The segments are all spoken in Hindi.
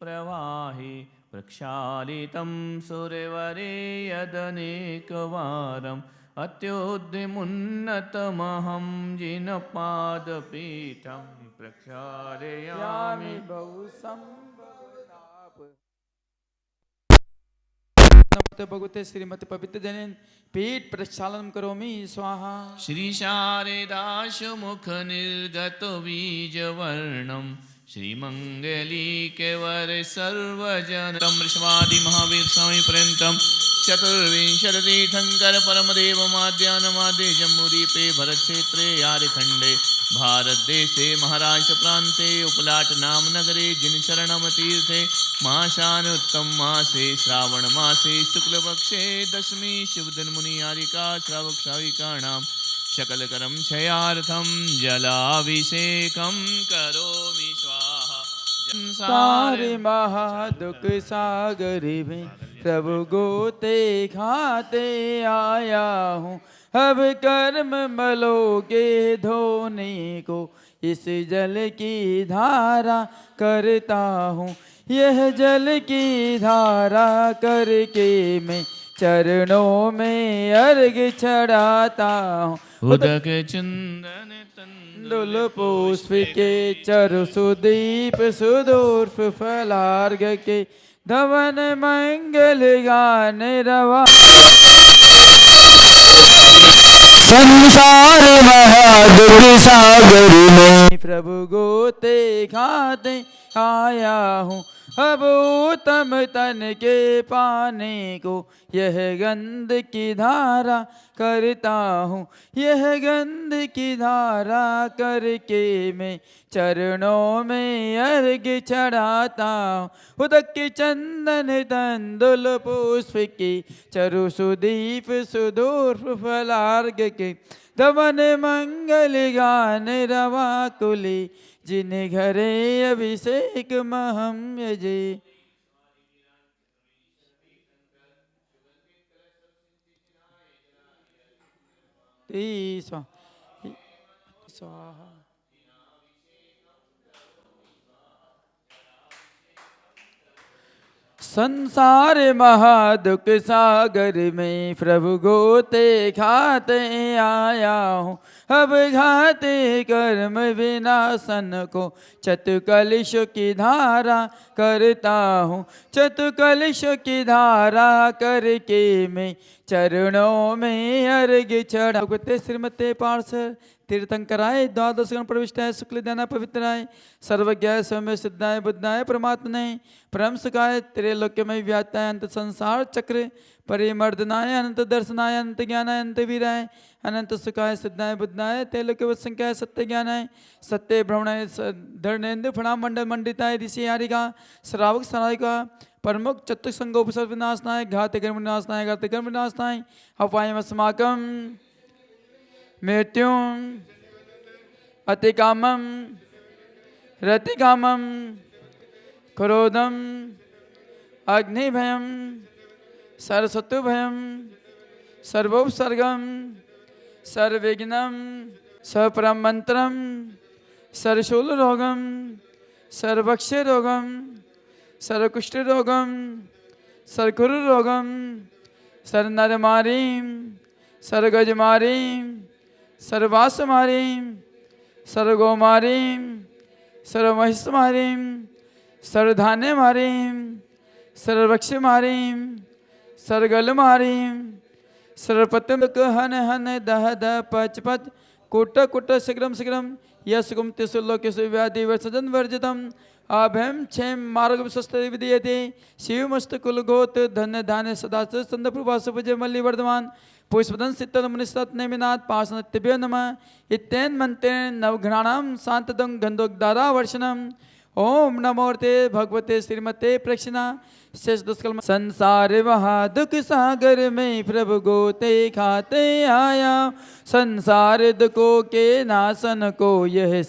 प्रवाहे प्रक्षालितं सुरवरे यदनेकवारम् अत्युद्यमुन्नतमहं जिनपादपीठं प्रक्षालयामि बहु भगवते श्रीमती पवित्र जनेन पीठ प्रक्षालन करोमि स्वाहा। श्री शारदाश मुख निर्गत बीजवर्णम श्रीमंगली केवर सर्वजन वृषवादि महावीर स्वामी पर्यंतम चतुर्विंशतितीर्थंकर परमदेव माद्यानमाद्य जम्बूदीपे भरत क्षेत्रे यारखंडे भारत देशे महाराष्ट्र प्रांते उपलाट नाम नगरे जिन शरणम तीर्थे माशानुत्तम मासे श्रावण मासे शुक्लपक्षे दशमी शुभ दिन मुनि यारिका श्रावक श्राविकाणाम शकलकरम क्षयार्थम जलाभिषेकम करोमि स्वाहा। सारे महादुख सागरी में प्रभु गोते खाते आया हूँ। अब कर्म मलों के धोने को इस जल की धारा करता हूँ। यह जल की धारा करके मैं चरणों में अर्घ चढ़ाता हूँ। उदक चंदन दुल पुष्प के चरु सुदीप सुदूर्फ फलार्घ के धवन मंगल गान रवा। संसार महादुख सागर में प्रभु गोते खाते आया हूँ। अब उत्तम तन के पाने को यह गंध की धारा करता हूँ। यह गंध की धारा करके मैं चरणों में अर्घ चढ़ाता हूँ। उदक के चंदन तंदुल पुष्प की चरु सुदीप सुदूर फलार्घ के धवन मंगल गान रवा कुली जिन घरे अभिषेक महम यजे। स्वाहा। संसार महादुख सागर में प्रभु गोते खाते आया हूँ। अब घाते कर्म विनाशन को चतुकलिश की धारा करता हूँ। चतुकलिश की धारा करके मैं चरणों में अर्घ चढ़ा। भगवते श्रीमते पार्षद तीर्थंकराय द्वादश गण प्रविष्टाय शुक्ल ध्यान पवित्राय सर्वज्ञाय सौम्य सिद्धाय बुद्धाय परमात्मने परम सुखाय त्रैलोक्यमय व्याप्ताय अंत संसार चक्र परिमर्दनाय अनंत दर्शनाय अनंत ज्ञानाय अनंत वीराय अनंत सुखाय सिद्धाय बुद्धाय त्रैलोक्य संख्याय सत्य ज्ञानाय सत्य भ्रमणाय धर्णेन्द्र फणाम मंडल मंडिताय ऋषि हारिका श्रावक सनायिका प्रमुख चतुक संगोपसर्व विनाशनाय घात कर्म विनाशनाय घात कर्म विनाशनाय अपायम अस्माकम मृत्युं अतिकामं रतिकामं क्रोधम अग्निभयं सरस्वतुभयं सर्वोपसर्गं सर्वविघ्नं सप्रमंत्रं सर्वशूलरोगं सर्वक्षरोगं सर्वकुष्ठरोगं सर्वकुरुरोगं सर्वनरमारीं सर्वगजमारीं सर्वासमारीं सर्वगोमारीं सर्वमहिषमारीं सर्वधान्यमारीं सर्ववक्षमारीं सर्वगलमारीं सर्वपत्यहन हन दह दह पच पच कुट कुट शीघ्रम शीघ्रम यशुकुम तिसुल्लोकेशु व्याधि वर्षजन वर्जितम अभयम क्षेम मार्ग विश्वस्ते विधीयते शिवमस्त कुलगोत धन्य धान्य सदा चंद प्रभासुपजय मल्ली वर्धमान पुष्पदन शीतल मुनिस्तत् नेमिनाथ पार्षणत्यभ्यो नमः इत्येन मंत्रेण नवघ्राणाम शांतदं गंधोक्दारा वर्षणम ओम नमोर्ते भगवते श्रीमते प्रक्षिणा शेष दुष्कर्म संसार महादुख सागर में प्रभु गोते खाते आया संसार दुखों के नाशन को यह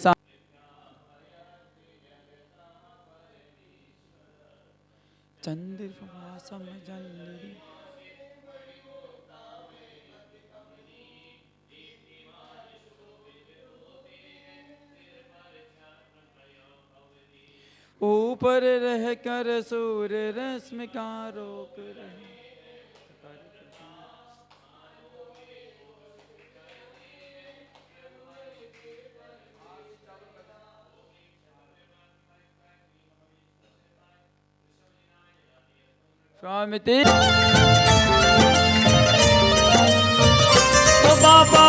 चंद्र ऊपर रह कर सूर्य रश्मि का रोक रहे। स्वामी ओ बाबा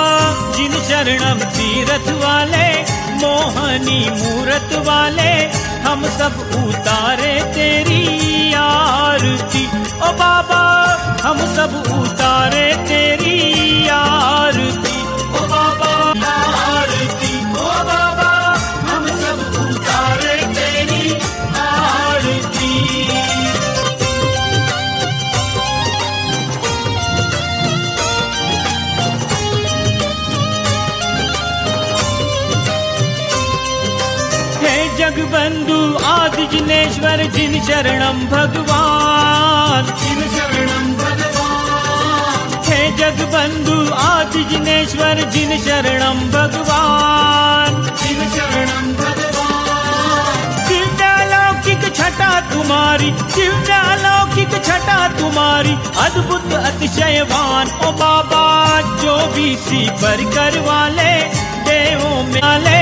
जिन शरणम तीरथ वाले, मोहनी मूरत वाले, हम सब उतारे तेरी आरती। ओ बाबा हम सब उतारे तेरी आरती। ओ बाबा आरती, ओ बाबा हम सब उतारे तेरी आरती। जगबंधु आदि जिनेश्वर जिन शरणम भगवान, जिन शरणम भगवान। हे जगबंधु आदि जिनेश्वर जिन शरणम भगवान, जिन शरणम भगवान। दिव्यालौकिक छटा तुम्हारी, दिव्यालौकिक छटा तुम्हारी, अद्भुत अतिशयवान। ओ बाबा जो भी सी पर कर वाले, देवों में वाले,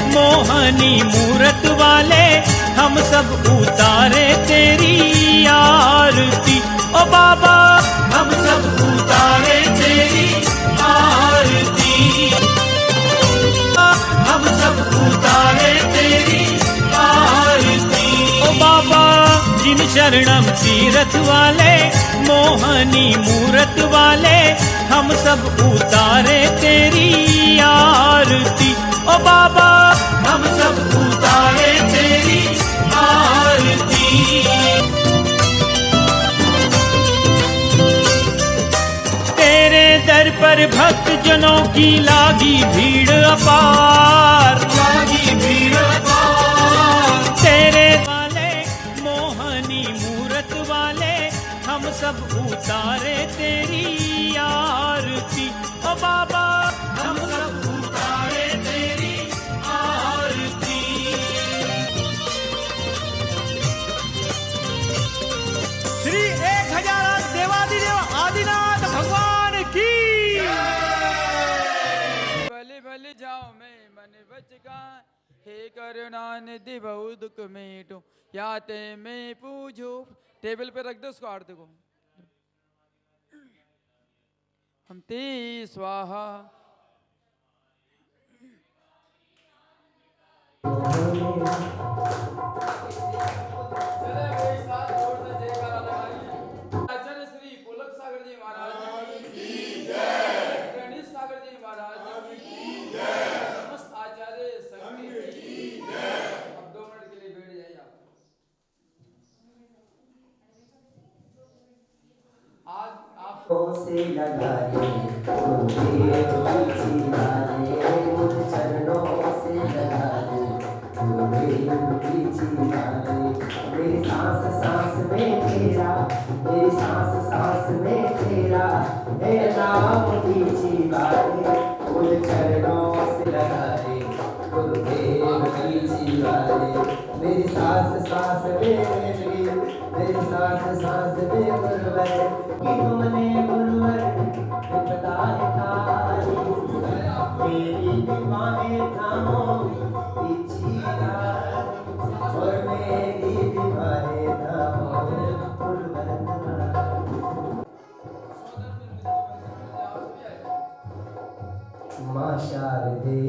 मोहनी मूरत वाले, हम सब उतारे तेरी आरती। ओ बाबा हम सब उतारे तेरी आरती। हम सब उतारे तेरी आरती। ओ बाबा जिन शरणम तीरथ वाले, मोहनी मूरत वाले, हम सब उतारे तेरी आरती। ओ बाबा हम सब उतारे तेरी आरती। तेरे दर पर भक्त जनों की लागी भीड़ अपार, लागी भीड़ अपार। तेरे वाले मोहनी मूरत वाले, हम सब उतारे तेरी आरती। ओ बाबा हम सब उतारे तेरी आरती। श्री 1000 देवादिदेव आदिनाथ भगवान की। भले भले जाओ मैं मन बचका, हे करुणा निधि बहु दुख मेटो, या ते मैं पूजो। टेबल पे रख दो उसको, आरती को। हम ते स्वाहा। आचार्य श्री पुलक सागर जी महाराज की जय, गणेश सागर जी महाराज की जय, समस्त आचार्य संघ की जय। अब 2 मिनट के लिए बैठ जाइए आप। आज आप से लगाए गुरुदेव की चिरागे, मुझ चरणों से लगाए गुरुदेव की चिरागे। मेरी सांस सांस में तेरा, मेरी सांस सांस में तेरा, हे नाम की चिरागे, मुझ चरणों से लगाए गुरुदेव की चिरागे। मेरी सांस सांस में मेरी सांस सांस में गुरुवर कि तुमने गुरुवर विपदा है तारी, मेरी विवाहें थामो इच्छिया, और मेरी विवाहें थामो गुरुवर। माँ शारदे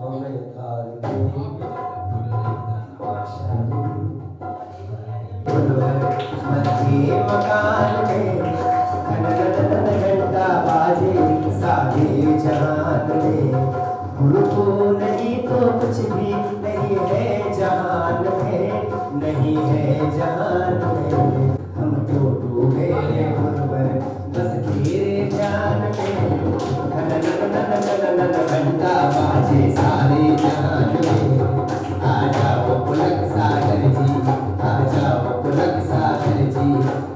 हमें थाल दे, मध्य मकान में घन घन घंटा बाजे, सारे जहान में गुरु को नहीं तो कुछ भी नहीं है जहान में, नहीं है जहान में। हम तो डूबे हैं गुरुवर बस तेरे ध्यान में, घन घन घंटा बाजे सारे जहान में। आ जाओ पुलक सागर जी, आ जाओ पुलक सागर जी,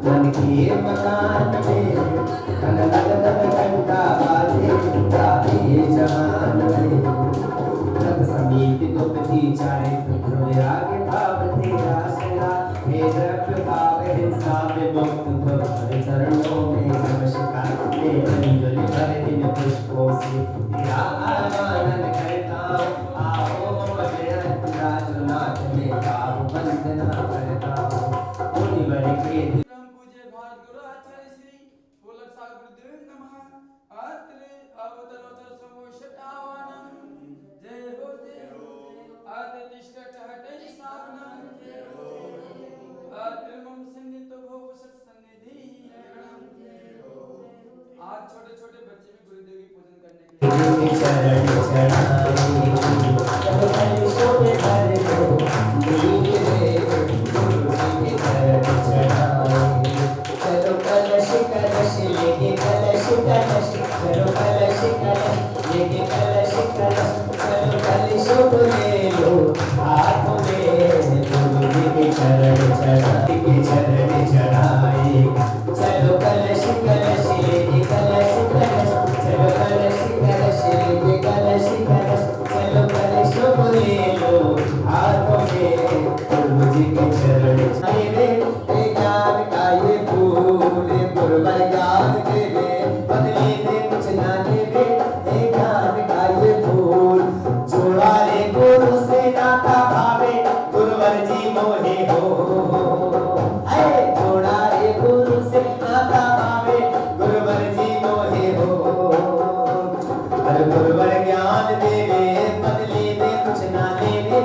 मन के मकान में घन घन घंटा बाजे सारे जहान में। चारित्र ध्रुवराग भाव तेरा सदा हे द्रव्य भाव हिंसा विमुक्त भव चरणों में नमस्कार हे अंजलि भर इन पुष्पों से तेरा आनंद करता हूँ आओ राजनाथ में भाव वंदना करता हूँ मुनिवर के परम पूज्य भारत गुरु आचार्य श्री गोलक सागर गुरुदेव नमः आत्रे अवतरोत्तर समोषटावानं जय हो आत्रे तिष्ठत हटे स्थापनं जय हो आत्रे मम सन्निधि भव सत्सन्निधि आज छोटे छोटे बच्चे भी गुरुदेव की पूजन करने के लिए चरण चढ़ाए जब कलशों में भर दो नील रे गुरु जी के चरण चढ़ाए चलो कलश कलश लेके कलश कलश चलो कलश कलश लेके कलश कलश चलो कलशों को ले लो हाथों में गुरु जी के चरण चढ़ाए के चरण चढ़ाए चलो कलश कलश लेके कलश कलश चलो कलश कलश लेके कलश कलश चलो कलशों को ले लो हाथों में गुरु जी के चरण चढ़ाए ज्ञान का ये फूल गुरुवर ज्ञान दे दे बदले दे कुछ ना दे दे ज्ञान का ये फूल जोड़ा रे गुरु से नाता भावे गुरुवर जी मोहे हो जोड़ा रे गुरु से नाता भावे गुरुवर जी मोहे हो हर गुरुवर ज्ञान दे दे बदले दे कुछ ना दे दे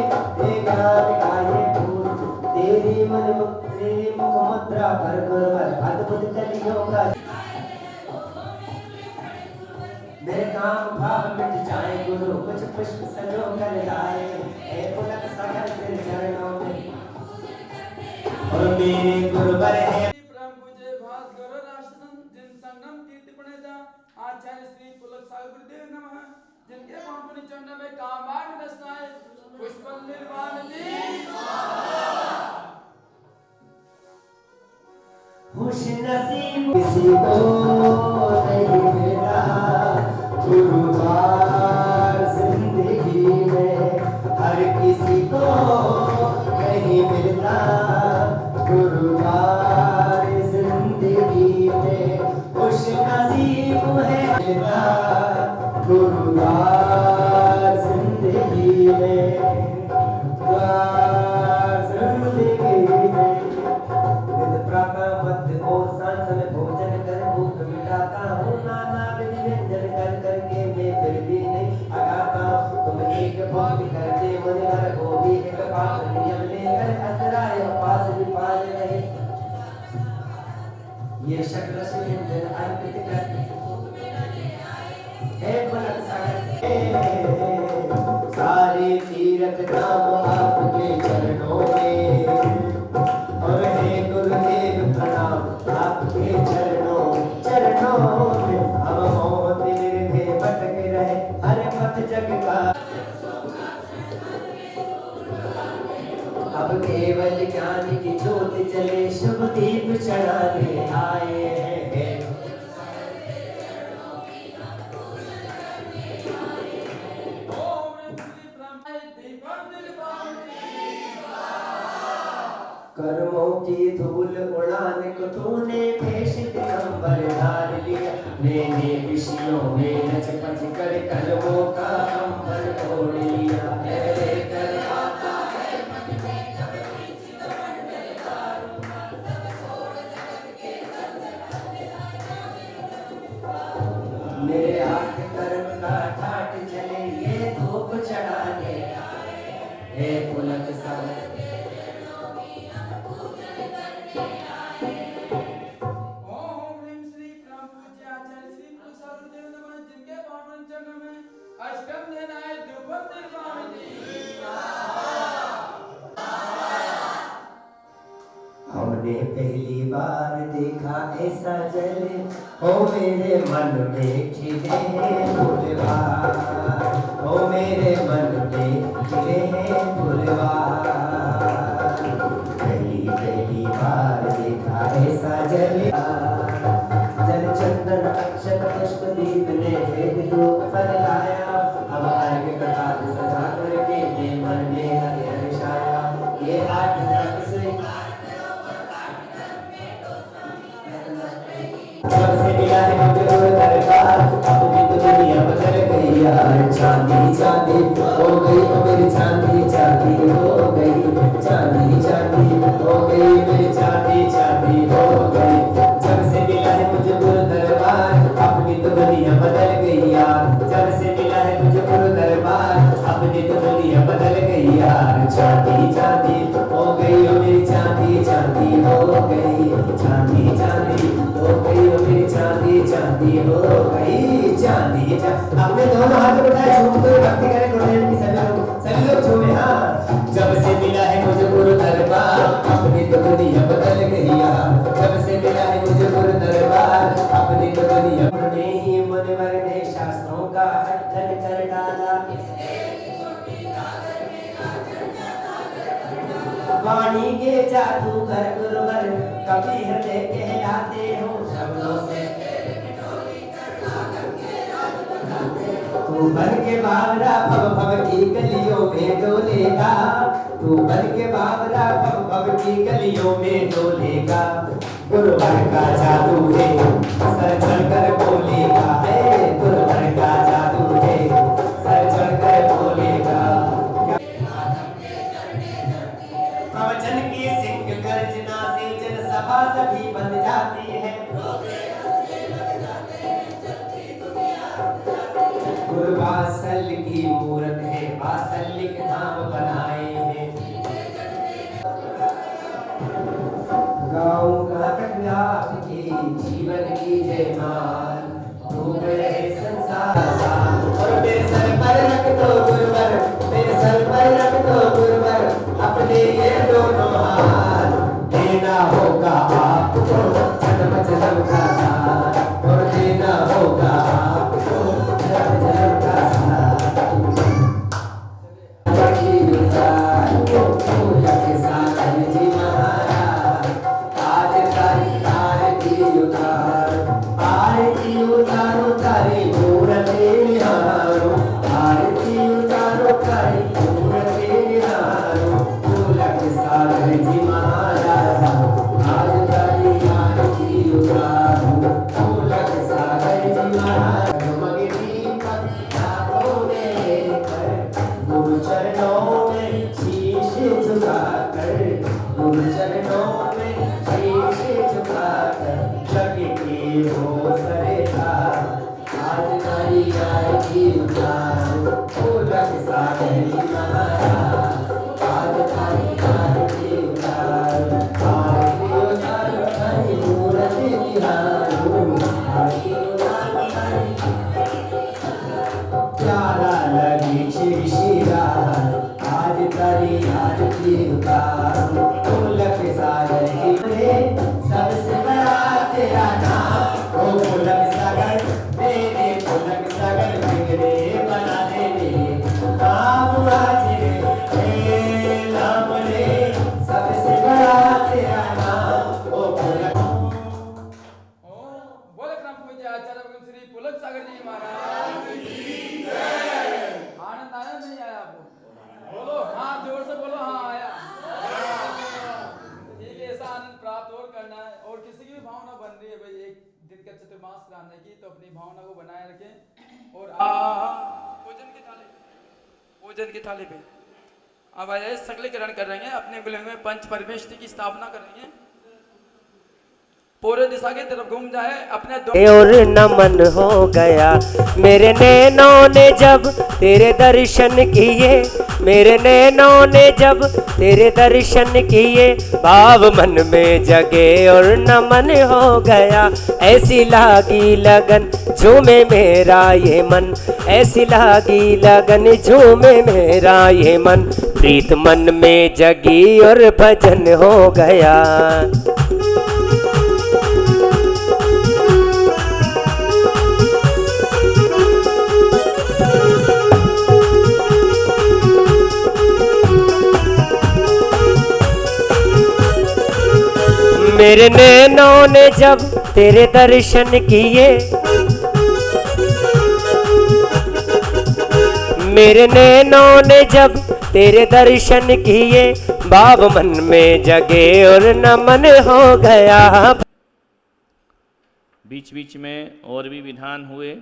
ज्ञान का ये फूल तेरी मन तेरी मुख मुद्रा पर गुरुवर अद्भुत कलियों का मेरे काम भाव मिट जाए गुरु कुछ पुष्प सजो कर लाए हे पुलक सागर तेरे चरणों में और मेरे गुरुवर है परम पूज्य भारत गुरु राष्ट्र जिन संगम कीर्ति प्रणेता आचार्य श्री पुलक सागर गुरुदेव नमः जिनके पावन चरण में कामाग दस्ताए पुष्प निर्वाण खुश नसीब किसी को नहीं मिला गुरुवार जिंदगी में हर किसी को नहीं मिलता गुरुवार जिंदगी में खुश नसीब है मिला गुरुवार जिंदगी में जिंदगी में और सांस में भोजन कर भूख मिटाता हूँ नाना विधि व्यंजन कर करके मैं फिर भी नहीं अगाता तुम एक बात करते मुझे हर को भी एक बात नियम लेकर अंतराय पास भी पाल रहे ये शक्ल से व्यंजन अर्पित करते हे पुलक सागर सारे तीर्थ धाम आपके चरणों में और हे गुरुदेव प्रणाम आपके चरणों में हम मोत निर्भय भटक रहे हर पथ जग का अब केवल ज्ञान की ज्योत जले शुभ दीप चढ़ाने आए हैं कर्मों की धूल उड़ाने को तूने भेष दिगंबर धार लिया मैंने विषयों में नच पच कर कलमों का अंबर तोड़ लिया ऐ कर आता है मन में जब किसी मंडल दारू तब छोड़ जगत के मेरे हाथ कर्म का ठाट चले ये धूप चढ़ाने हे पुलक सागर हमने पहली बार देखा ऐसा जल हो मेरे मन में खिले फूलवार हो मेरे मन में खिले फूलवार पहली बार देखा ऐसा जल जल चंदन अक्षत पुष्प दीप ने भेद रूप फैलाया अब अर्घ कटार सजा करके मन में चांदी चांदी हो गई ओ मेरी चांदी चांदी हो गई चांदी चांदी हो गई मेरी चांदी चांदी हो गई जब से मिला है मुझे गुरु दरबार अपनी तो दुनिया बदल गई यार जब से मिला है मुझे गुरु दरबार अपनी तो दुनिया बदल गई यार चांदी चांदी हो गई ओ मेरी चांदी चांदी हो गई चांदी चांदी हो गई ओ मेरी चांदी चांदी हो गई चांदी चांदी अपने दोनों हाथ उठाए झूम कर भक्ति करें गुरुदेव की सभी लोग झूमे हाँ जब से मिला है मुझे गुरु दरबार अपनी तो दुनिया बदल गई यार जब से मिला है मुझे गुरु दरबार अपनी तो दुनिया ने ही मुनिवर ने शास्त्रों का अध्ययन कर डाला वाणी के जादूगर गुरुवर कभी हृदय कहलाते हो शब्दों से तू बन के बाबरा भव भव की गलियों में डोलेगा तू बन के बाबरा भव भव की गलियों में डोलेगा गुरुवर का जादू है सर चढ़कर बोलेगा है गुरुवर का जादू है सर चढ़कर बोलेगा प्रवचन की सिंह गर्जना से जन सभा सभी बन जाती है गुरु वात्सल्य की मूरत है वात्सल्य के धाम बनाए हैं गाऊं गाथक आपके जीवन की जयमाल डूब रहे संसार और मेरे सर पर रख दो गुरुवर मेरे सर पर रख दो गुरुवर अपने ये दोनों हाथ देना होगा आपको जन्म जन्म का साथ और देना होगा आपको जन्म जन्म का साथ के साथ जी महाराज आज तारी आरती उतारो तारी मूर्ति निहारो आरती उतारो तारी मूर्ति निहारो ढोलक सागर जी महाराज आज तारी आरती उतारो ढोलक सागर जी महाराज मगे दीपक हाथों में कर गुरु चरणों में शीश झुकाकर गुरु चरणों में शीश झुकाकर जग के हो सरेगा आज तारी आरती उतारो ढोलक सागर जी महाराज आज तारी आरती उतारो तारी मूर्ति निहारो आरती उतारो प्यारा लगी श्री शिरा आज तारी आरती उतारो ढोलक सागर जी सबसे बड़ा तेरा नाम ओ ढोलक सागर मेरे ढोलक सागर बिगड़े बना देने नाम आज रे नाम रे सबसे बड़ा तेरा नाम ओ ढोलक बोले क्रम पूज्य आचार्य भगवान श्री पुलक सागर जी महाराज की जय आनंद आया नहीं आया आपको बोलो हाँ जोर से बोलो हाँ आया ठीक है ऐसा आनंद प्राप्त और करना है और किसी की भी भावना बन रही है भाई एक दिन का चतुर्मास कराने की तो अपनी भावना को बनाए रखें और भोजन की थाली पे अब आइए सकलीकरण कर रहे हैं अपने गुले में पंच परमेष्टि की स्थापना कर रहे हैं पूरे दिशा की तरफ घूम जाए अपने और नमन हो गया मेरे नैनों ने जब तेरे दर्शन किए मेरे नैनों ने जब तेरे दर्शन किए भाव मन में जगे और नमन हो गया ऐसी लागी लगन झूमे मेरा ये मन ऐसी लागी लगन झूमे मेरा ये मन प्रीत मन में जगी और भजन हो गया मेरे नैनों ने जब तेरे दर्शन किए मेरे नैनों ने जब तेरे दर्शन किए भाव मन में जगे और नमन हो गया। बीच बीच में और भी विधान हुए।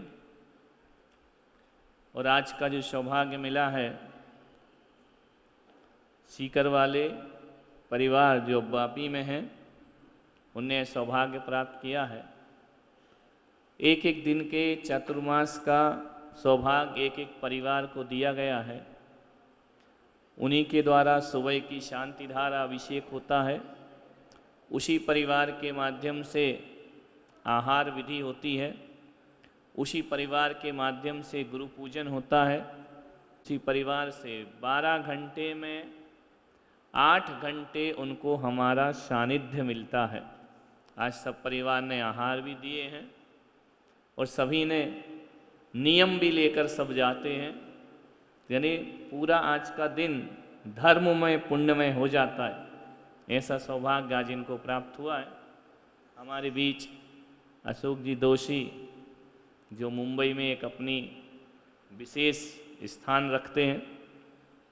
और आज का जो सौभाग्य मिला है, सीकर वाले परिवार जो वापी में हैं, उन्हें सौभाग्य प्राप्त किया है। एक एक दिन के चातुर्मास का सौभाग्य एक एक परिवार को दिया गया है। उन्हीं के द्वारा सुबह की शांति धारा अभिषेक होता है, उसी परिवार के माध्यम से आहार विधि होती है, उसी परिवार के माध्यम से गुरु पूजन होता है। उसी परिवार से 12 घंटे में 8 घंटे उनको हमारा सानिध्य मिलता है। आज सब परिवार ने आहार भी दिए हैं और सभी ने नियम भी लेकर सब जाते हैं, यानी पूरा आज का दिन धर्ममय पुण्यमय हो जाता है। ऐसा सौभाग्य आज इनको प्राप्त हुआ है। हमारे बीच अशोक जी दोषी, जो मुंबई में एक अपनी विशेष स्थान रखते हैं,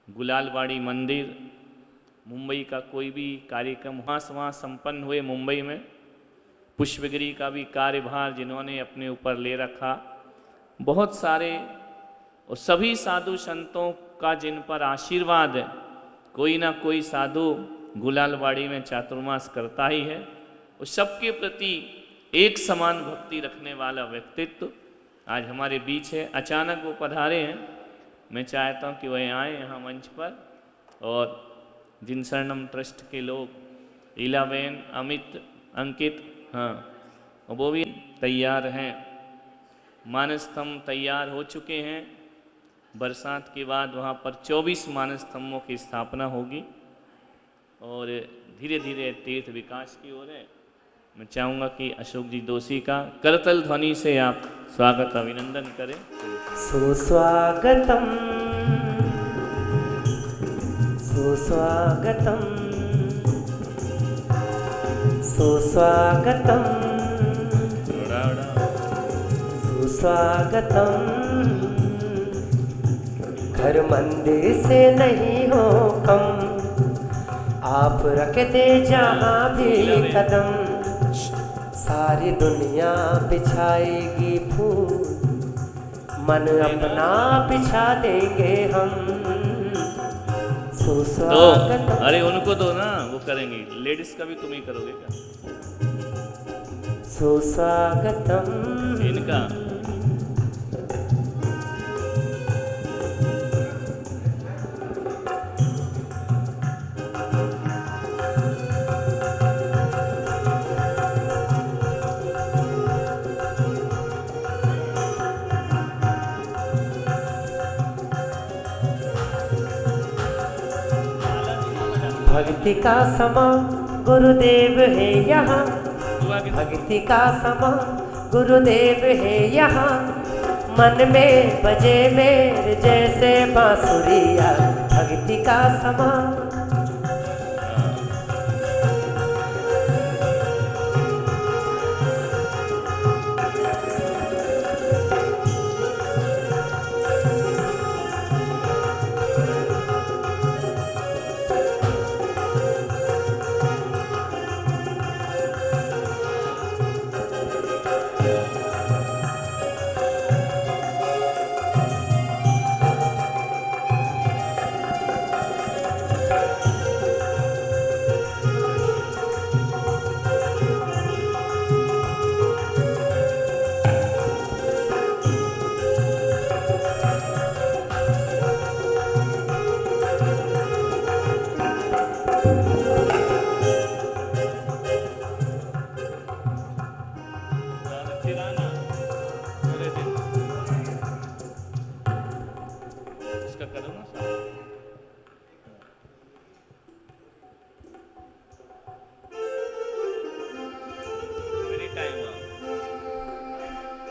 गुलालवाड़ी मंदिर, मुंबई का कोई भी कार्यक्रम वहाँ संपन्न हुए मुंबई में, पुष्पगिरी का भी कार्यभार जिन्होंने अपने ऊपर ले रखा, बहुत सारे और सभी साधु संतों का जिन पर आशीर्वाद है, कोई ना कोई साधु गुलालवाड़ी में चातुर्मास करता ही है, और सबके प्रति एक समान भक्ति रखने वाला व्यक्तित्व आज हमारे बीच है। अचानक वो पधारे हैं, मैं चाहता हूँ कि वह आए यहाँ मंच पर, और जिन शरणम ट्रस्ट के लोग इलाबेन, अमित, अंकित, हाँ, वो भी तैयार हैं। मानस स्तंभ तैयार हो चुके हैं। बरसात के बाद वहाँ पर 24 मानस स्तंभों की स्थापना होगी और धीरे धीरे तीर्थ विकास की ओर है। मैं चाहूँगा कि अशोक जी दोषी का करतल ध्वनि से आप स्वागत अभिनंदन करें। सुस्वागतम सुस्वागतम सुस्वागतम सुस्वागतम। घर मंदिर से नहीं हो कम, आप रख दे जहाँ भी कदम, सारी दुनिया बिछाएगी फूल, मन अपना बिछा देंगे हम। तो अरे उनको दो ना, वो करेंगे। लेडीज का भी तुम ही करोगे क्या? सुस्वागतम इनका भक्ति का समा गुरुदेव है यहाँ, भक्ति का समा गुरुदेव है यहाँ, मन में बजे मेरे जैसे बांसुरिया, भक्ति का समा।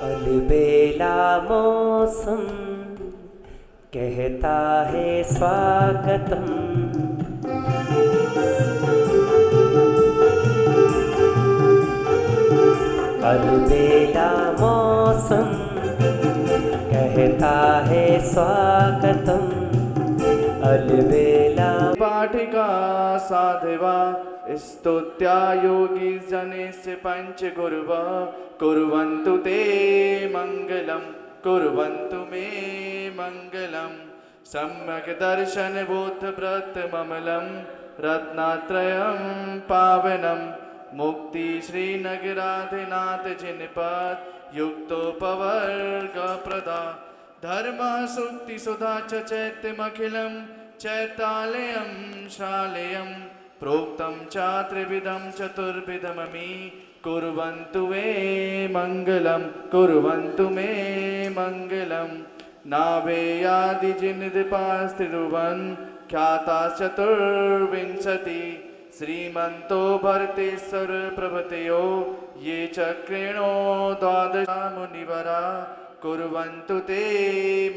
अलबेला मौसम कहता है स्वागतम, अलबेला मौसम कहता है स्वागतम, अलबेला। पाठिका साधवा स्तुत्या योगी जनेस्य पंच गुरुव कुर्वन्तु ते मंगलम कुर्वन्तु मे मङ्गलम् सम्यक् दर्शन बोध व्रत ममलं रत्नात्रयं पावनं मुक्ति श्रीनगराधिनाथ जिनपद युक्तोपवर्ग प्रदा धर्म सुक्ति सुधा च चैत्यमखिलं चैतालयं शालयं प्रोक्तं च त्रिविधं चतुर्विधममि कुर्वन्तु मे मङ्गलं कुर्वन्तु मे मङ्गलम् नाभेयादि जिनदीपास्तिरुवन् ख्याताश्चतुर्विंशति श्रीमन्तो भरतेश्वर प्रभृतयो ये चक्रेणो द्वादश मुनिवरा कुर्वन्तु ते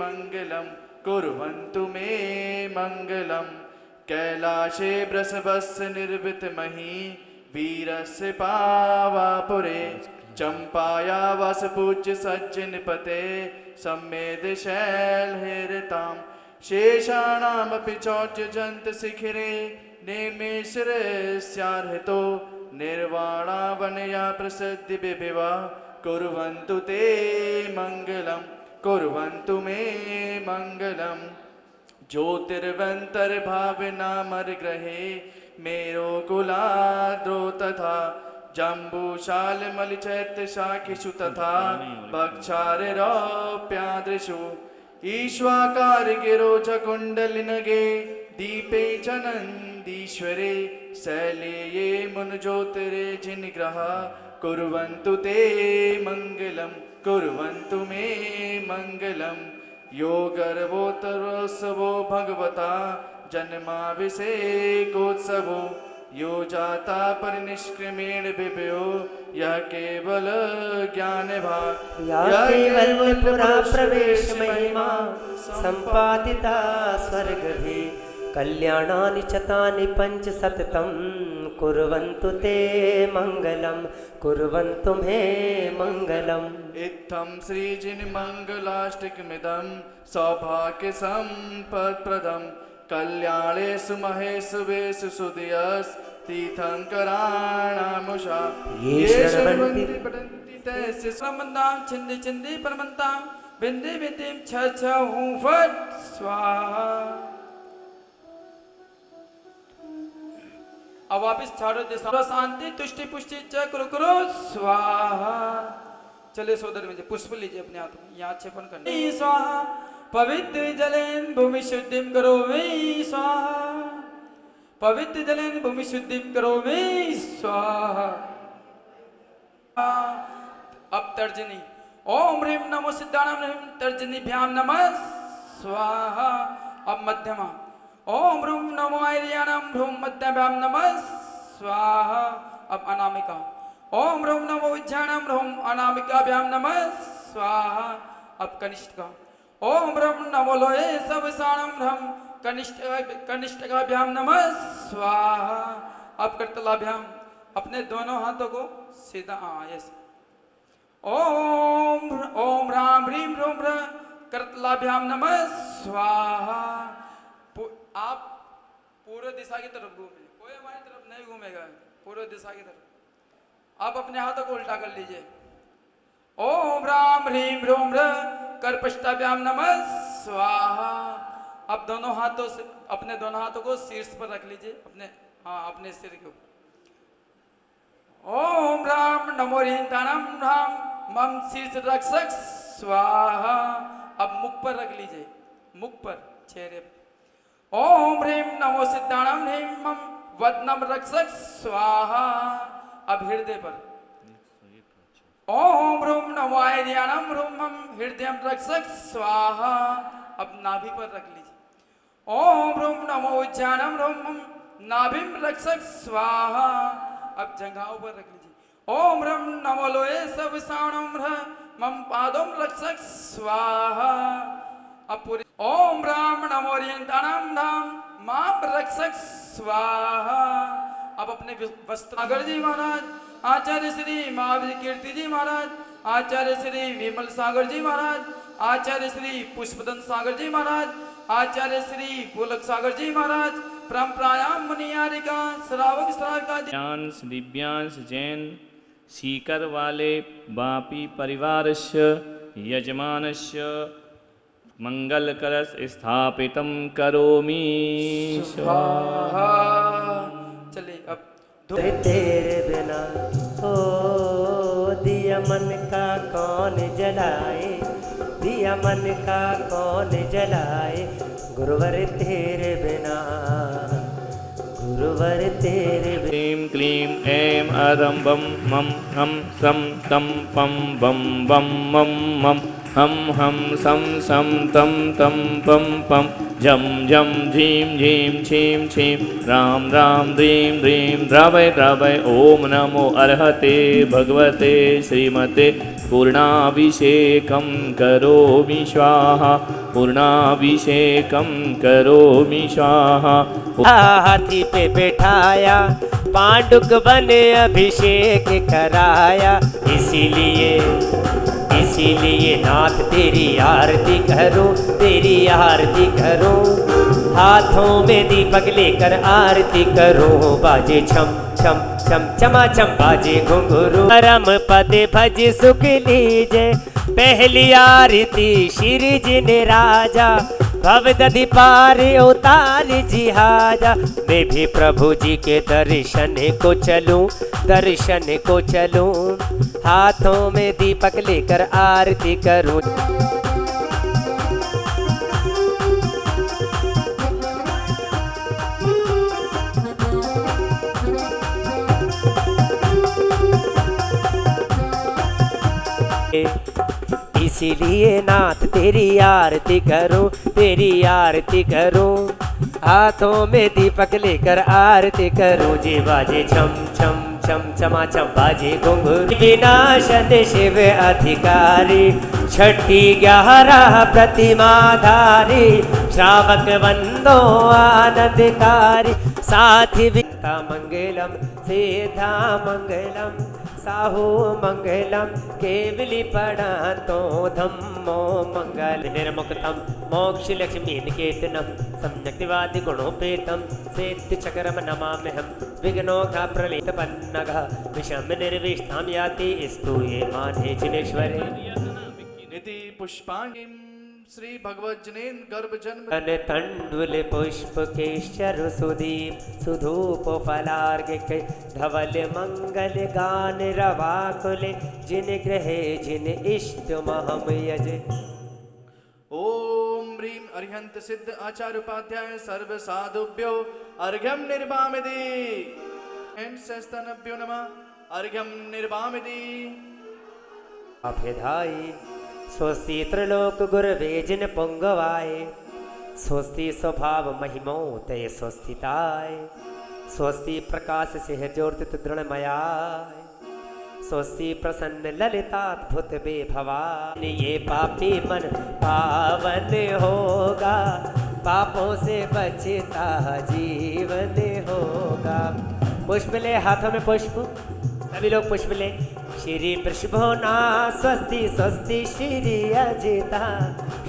मङ्गलं कुर्वन्तु मे मङ्गलं कैलाशे वृषभस्य निर्वृतमहि वीरस्य पावापुरे चम्पाया वसपूज्य सज्जनपते सम्मेद शैलहृतां शेषाणामपि चौज्यजन्तशिखिरे नेमेश्वरस्यार्हितो निर्वाणावनया प्रसिद्धिविभवा कुर्वन्तु ते मङ्गलं कुर्वन्तु मे मङ्गलं ज्योतिर्वन्तर्भावनामर्ग्रहे मेरोकुलाद्रो तथा जम्बूशालमलिचैत्यशाखिषु तथा वक्षारौप्यादृशु ईश्वाकारगिरोजकुण्डलिनगे दीपे च नन्दीश्वरे शैले ये मुनज्योतिरे जिनग्रह कुर्वन्तु ते मङ्गलं कुर्वन्तु मे मङ्गलं यो गर्भोत्तरोत्सवो भगवता जन्माभिषेकोत्सवो यो जाता परिनिष्क्रमेण विभयो यह केवल ज्ञान भाग या केवल पुरा प्रवेश महिमा संपादिता स्वर्गभि कल्याणानि चतानि पंच सततं कुर्वन्तु ते मङ्गलं कुर्वन्तु मे मङ्गलम् इत्थं श्रीजिनमङ्गलाष्टकमिदं सौभाग्यसम्पत्प्रदं कल्याणेषु महेशुवेषु सुदयस्तीर्थङ्कराणामुषा ये शर्वन्ति पठन्ति तस्य समन्तां छिन्दी छिन्दी परमन्तां बिंदी बिंदीं छ छ हूं फट स्वाहा। अब वापिस चारों दिशा शांति तुष्टि पुष्टि च कुरु कुरु स्वाहा। चलिए सोदर में पुष्प लीजिए अपने हाथ में, यहाँ छेपन करना स्वाहा। पवित्र जलेन भूमि शुद्धिं करोमि स्वाहा, पवित्र जलेन भूमि शुद्धिं करोमि स्वाहा। अब तर्जनी ओम ह्रीं नमो सिद्धाणां ह्रीं तर्जनीभ्यां नमः स्वाहा। अब मध्यमा ओम ह्रूं नमो आर्याणां ह्रूं मध्यभ्यां नमः स्वाहा। अब अनामिका ओम ह्रूं नमो विज्ञानां ह्रूं अनामिकाभ्यां नमः स्वाहा। अब कनिष्ठिका ओम ह्रम नमो लोहे सवसाणं ह्रम कनिष्ठकाभ्यां नमः स्वाहा। अब करतलाभ्यां अपने दोनों हाथों को सीधा ऐसे ओम ओम राम ह्रीं ह्रूं ह्र करतलाभ्यां नमः स्वाहा। आप पूर्व दिशा की तरफ घूमे, कोई हमारी तरफ नहीं घूमेगा, पूर्व दिशा की तरफ। आप अपने हाथों को उल्टा कर लीजिए ओम राम ह्रीं ह्रूं ह्र करपष्टाभ्यां नमः स्वाहा। अब दोनों हाथों से अपने दोनों हाथों को शीर्ष पर रख लीजिए, अपने अपने सिर के ऊपर। ओम राम नमो ह्रीं राम मम शीर्ष रक्षक स्वाहा। अब मुख पर रख लीजिए, मुख पर चेहरे पर। ओम ह्रीं नमो सिद्धाणां ह्रीं मम वदनम रक्षक स्वाहा। अब हृदय पर ओम ह्रूं नमो आर्याणां ह्रूं मम हृदयं रक्षक स्वाहा। अब नाभि पर रख लीजिए ओम ह्रूं नमो उज्जानं ह्रूं मम नाभिं रक्षक स्वाहा। अब जंघाओं पर रख लीजिए ओम ह्रम नमो लोहे सवसाणं ह्र मम पादों रक्षक स्वाहा। अब पूरी ओम राम नमो ह्रीं धाम माम रक्षक स्वाहा। अब अपने वस्त्र सागर जी महाराज, आचार्य श्री महावीर कीर्ति जी महाराज, आचार्य श्री विमल सागर जी महाराज, आचार्य श्री पुष्पदन सागर जी महाराज, आचार्य श्री पुलक सागर जी महाराज, परम्परायाम मुनियारिका श्रावक श्राविका दिव्यांश दिव्यांश जैन सीकर वाले बापी परिवारस्य यजमानस्य मंगलकलश स्थापितं करोमि स्वाहा। चलिए अब तेरे बिना ओ दिया मन का कौन जलाए, दिया मन का कौन जलाए, गुरुवर तेरे बिना, गुरुवर तेरे बिना। क्लीं क्लीं ऐं अदं बम मम हम सम तम पम बम बम मम मम हम सम सम तम तम पम पम जम जम झीं झीं छीं छीं राम राम ह्रीं ह्रीं द्रवय द्रवय। ओम नमो अर्हते भगवते श्रीमते पूर्णाभिषेकं करोमि स्वाहा, पूर्णाभिषेकं करोमि स्वाहा। हाथी पे बैठाया पांडुक बने अभिषेक कराया, इसीलिए नाथ तेरी आरती करूं, तेरी आरती करूं, हाथों में दीपक लेकर आरती करूं, बाजे छम छम छम चमा चम बाजे घुंघरू। परम पद भज सुख लीजे, पहली आरती श्री जी ने राजा, भव दधि पार उतार जिहाजा। मैं भी प्रभु जी के दर्शन को चलूं, दर्शन को चलूं, हाथों में दीपक लेकर आरती करूं। इसीलिए नाथ तेरी आरती करूं, तेरी आरती करूं, हाथों में दीपक लेकर आरती करूं। जी बाजे छम छम छम चमा चम बाजे घुंघरू। विनाशन शिव अधिकारी, छठी 11 प्रतिमाधारी, श्रावक बंदो आनंदकारी, साथी विता मंगलम सीधा मंगलम, साहू मंगलम केवली पड़ा तो धम्मो मंगल। निर्मुक्तम मोक्ष लक्ष्मी निकेतनम, सम्यक्तिवादि गुणोपेतम, सेत्य चक्रम नमाम्यहम्, विघ्नोघ प्रलित पन्नघ, विषम निर्विष्टाम याति स्तूये माने जिनेश्वरे। निधि पुष्पांगिम श्री भगवत जनेन गर्भ जन्म तन तंडुल पुष्प केशर सुदीप, सुधूप फलार्घ धवल मंगल गान रवाकुल, जिन ग्रहे जिन इष्ट महम यज। ओम ह्रीं अरिहंत सिद्ध आचार्य उपाध्याय सर्व साधुभ्यो अर्घ्यम निर्वामिति। एंसस्तनभ्यो नमः अर्घ्यम निर्वामिति। अभेदाई स्वस्ति त्रिलोक गुरवे जिन पुंगवाए, स्वस्ति स्वभाव महिमो तय स्वस्थिताय, स्वस्ति प्रकाश से ज्योतित दृढ़मयाय, स्वस्ति प्रसन्न ललिताद्भुत बेभवान। ये पापी मन पावन होगा, पापों से बचता जीवन होगा। पुष्प ले, हाथों में पुष्प, सभी लोग पुष्प ले। श्री वृषभोना स्वस्ति स्वस्ति श्री अजिता,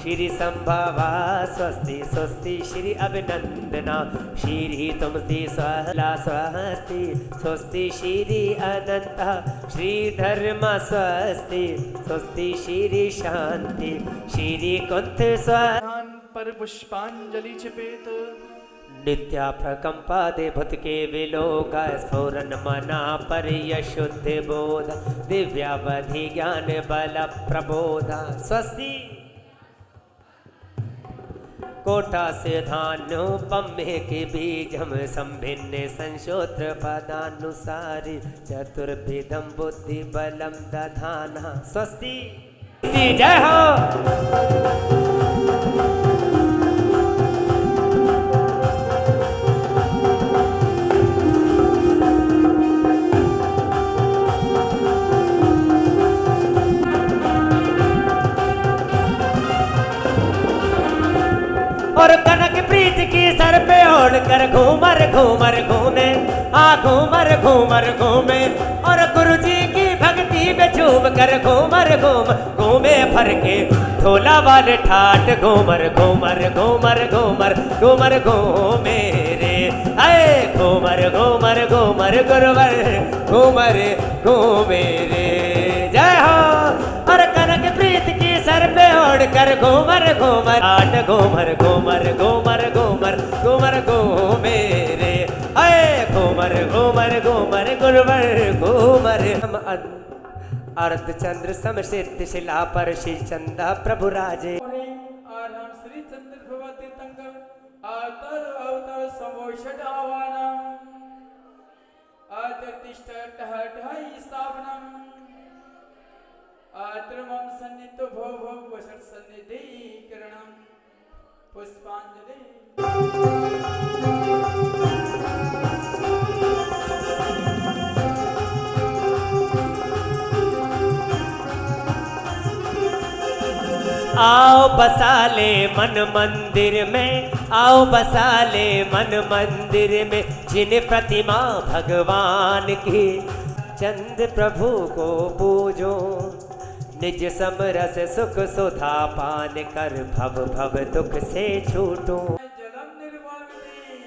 श्री संभवा स्वस्ति स्वस्ति श्री अभिनंदना, श्री तुमति स्वला स्वस्ति स्वस्ति श्री अनंता, श्री धर्म स्वस्ति स्वस्ति श्री शांति, श्री कुंथ ध्यान पर पुष्पांजलि छिपेत। नित्या प्रकंपादे भूत के विलोका, स्फुरन मना पर यशुद्ध बोध, दिव्यावधि ज्ञान बल प्रबोधा। स्वस्ति कोटा से धानुपम्य के बीजम, संभिन्न संशोत्र पदानुसारी, चतुर्विधम बुद्धि बलम दधाना। स्वस्ति जय हो। और कनक प्रीत की सर पे ओढ़ कर घूमर घूमर घूमे, घूमर घूमर घूमे। और गुरु जी की भक्ति में झूम कर घूमर घूमे भर के ढोला वाले ठाट, घूमर घूमर घूमर घूमर घूमर घूमे रे। अरे घूमर घूमर घूमर गुरुवर घूमर घूमे रे। जय हो। और कनक प्रीत की कर घूमर घूमर आट घूमर घूमर घूमर घूमर घूमर घूमे रे अय घूमर घूमर घूमर गुरवर घूमर हम अर्ध चंद्र समशित शिला पर श्री चंदा प्रभु राजे और हम श्री चंद्र प्रभु तीर्थंकर अवतर अवतर समोषट आवानम अतिष्ठ टहटहै स्थापनम अत्रमं सन्नितो भो भो वषट सन्निधि किरणम पुष्पांजलि आओ बसाले मन मंदिर में आओ बसाले मन मंदिर में जिन प्रतिमा भगवान की चंद प्रभु को पूजो निज समरस सुख सुधा पान कर भव भव दुख से छूटो जलम निर्वामिति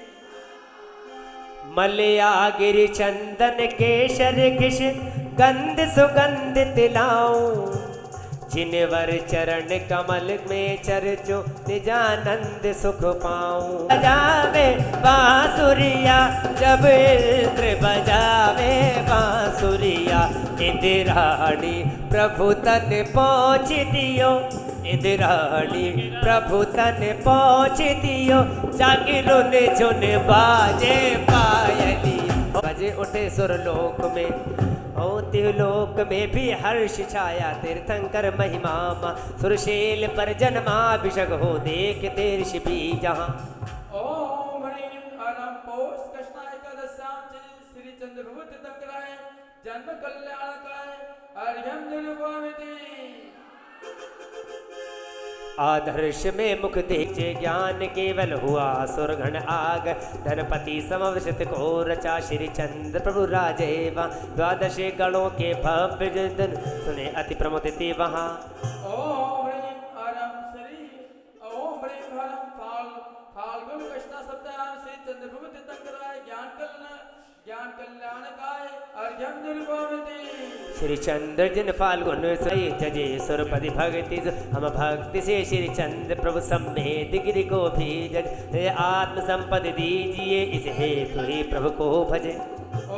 मलया गिरि चंदन केशर किश गंध सुगंध तिलाऊं जिनवर चरण कमल में चरचो निजानंद सुख पाऊं बजावे बांसुरिया जब इंद्र बजावे बांसुरिया इंद्राणी प्रभु तन पहुँच दियो इंद्राणी प्रभु तन पहुँच दियो जागिरुन झुन बाजे पायली बजे उठे सुरलोक में ओ तिलोक में भी हर्ष छाया तीर्थंकर महिमा सुरशैल पर जन्माभिषेक हो देख तीर्ष भी जहाँ ओम ह्रीं अरम पौष कृष्णाय एकादशाम श्री चंद्र प्रभु तीर्थंकराय जन्म कल्याणकाय अर्घ्यम निर्वामिति आदर्श में मुख देखे ज्ञान केवल हुआ सुरगण आग धनपति समवसित को रचा श्री चंद्र प्रभु राजेवा द्वादश गणों के भव्य दिन सुने अति प्रमुदित वहाँ ओम ह्रीं अरम श्री ओम ह्रीं हरम फाल्गुन कृष्ण सप्ताह श्री चंद्र प्रभु तीर्थंकराय ज्ञान कल्याणकाय अर्घ्यम निर्वामिति श्री चंद्र जिन फाल्गुन सही जजे सुरपति भक्ति हम भक्ति से श्री चंद्र प्रभु समेत गिरि को भी जज आत्म संपद दीजिए इस हेतु ही प्रभु को भजे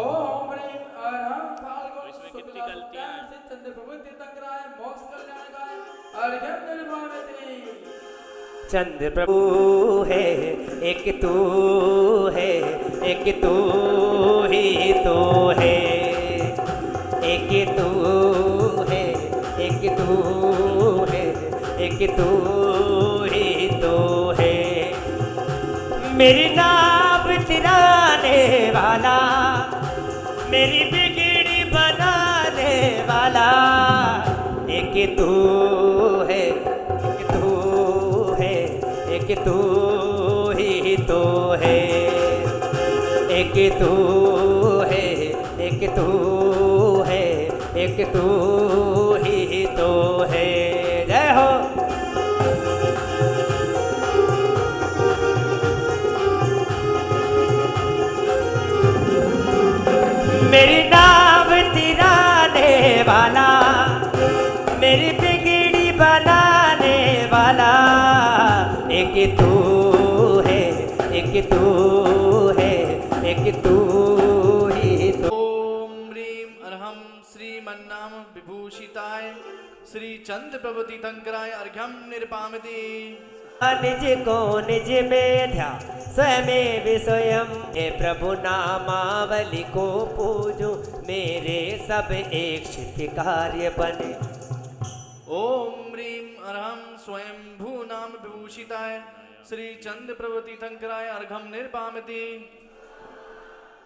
ओम ह्रीं अरहं फाल्गुन शुक्ल सप्ताह श्री चंद्र प्रभु तीर्थंकराय मोक्ष कल्याणकाय अर्घ्यम निर्वामिति चंद्र प्रभु है एक तू है एक तू ही तो है एक तू है एक तू है एक तू ही तो है मेरी नाव तिराने वाला मेरी बिगड़ी बनाने वाला एक तू है एक तू है एक तू ही तो है एक तू है एक तू है एक तू ही तो है जय हो मेरी नाव तिराने वाला मेरी बिगड़ी बनाने वाला एक तू है एक तू है एक तू ही तो ओम ह्रीं अर्हं श्रीमन्नाम विभूषिताय श्री चंद्र प्रभु तीर्थंकराय अर्घ्यम निर्पामति निज को निज में ध्या स्वयं स्वयं हे प्रभु नामावली को पूजो मेरे सब एक कार्य बने ओम ह्रीं अर्हं स्वयंभू नाम विभूषिताय श्री चंद्र प्रभु तीर्थंकराय अर्घ्यम निर्पामति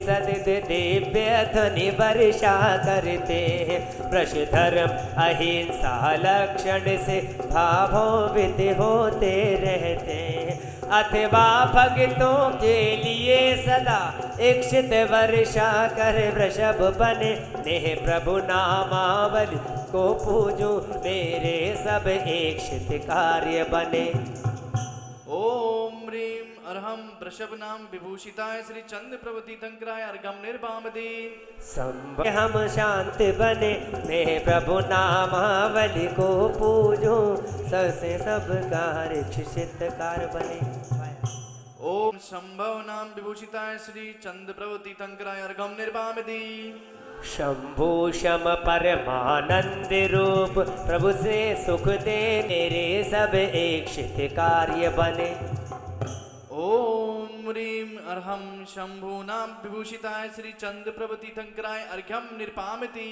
सदित दिव्य ध्वनि वर्षा करते हैं वृष धर्म अहिंसा लक्षण से भावोवित होते रहते हैं अथवा भक्तों के लिए सदा इक्षित वर्षा कर वृषभ बने नेह प्रभु नामावली को पूजो मेरे सब इक्षित कार्य बने ओम ह्रीं अर्हम वृषभ नाम विभूषिताय श्री चंद्र प्रभु तीर्थंकराय अर्घम निर्भामति संभ हम शांत बने मैं प्रभु नामावली को पूजूं सबसे सब कार्य चित्तकार बने। ओम संभव नाम विभूषिताय श्री चंद्र प्रभु तीर्थंकराय अर्घम निर्भामति शंभु शम परमानंद रूप प्रभु से सुख दे मेरे सब इच्छित कार्य बने। ओम ह्रीम अर्हम शंभु नाम विभूषिताय श्री चंद्र प्रभु तीर्थंकराय अर्घ्यम निर्पामति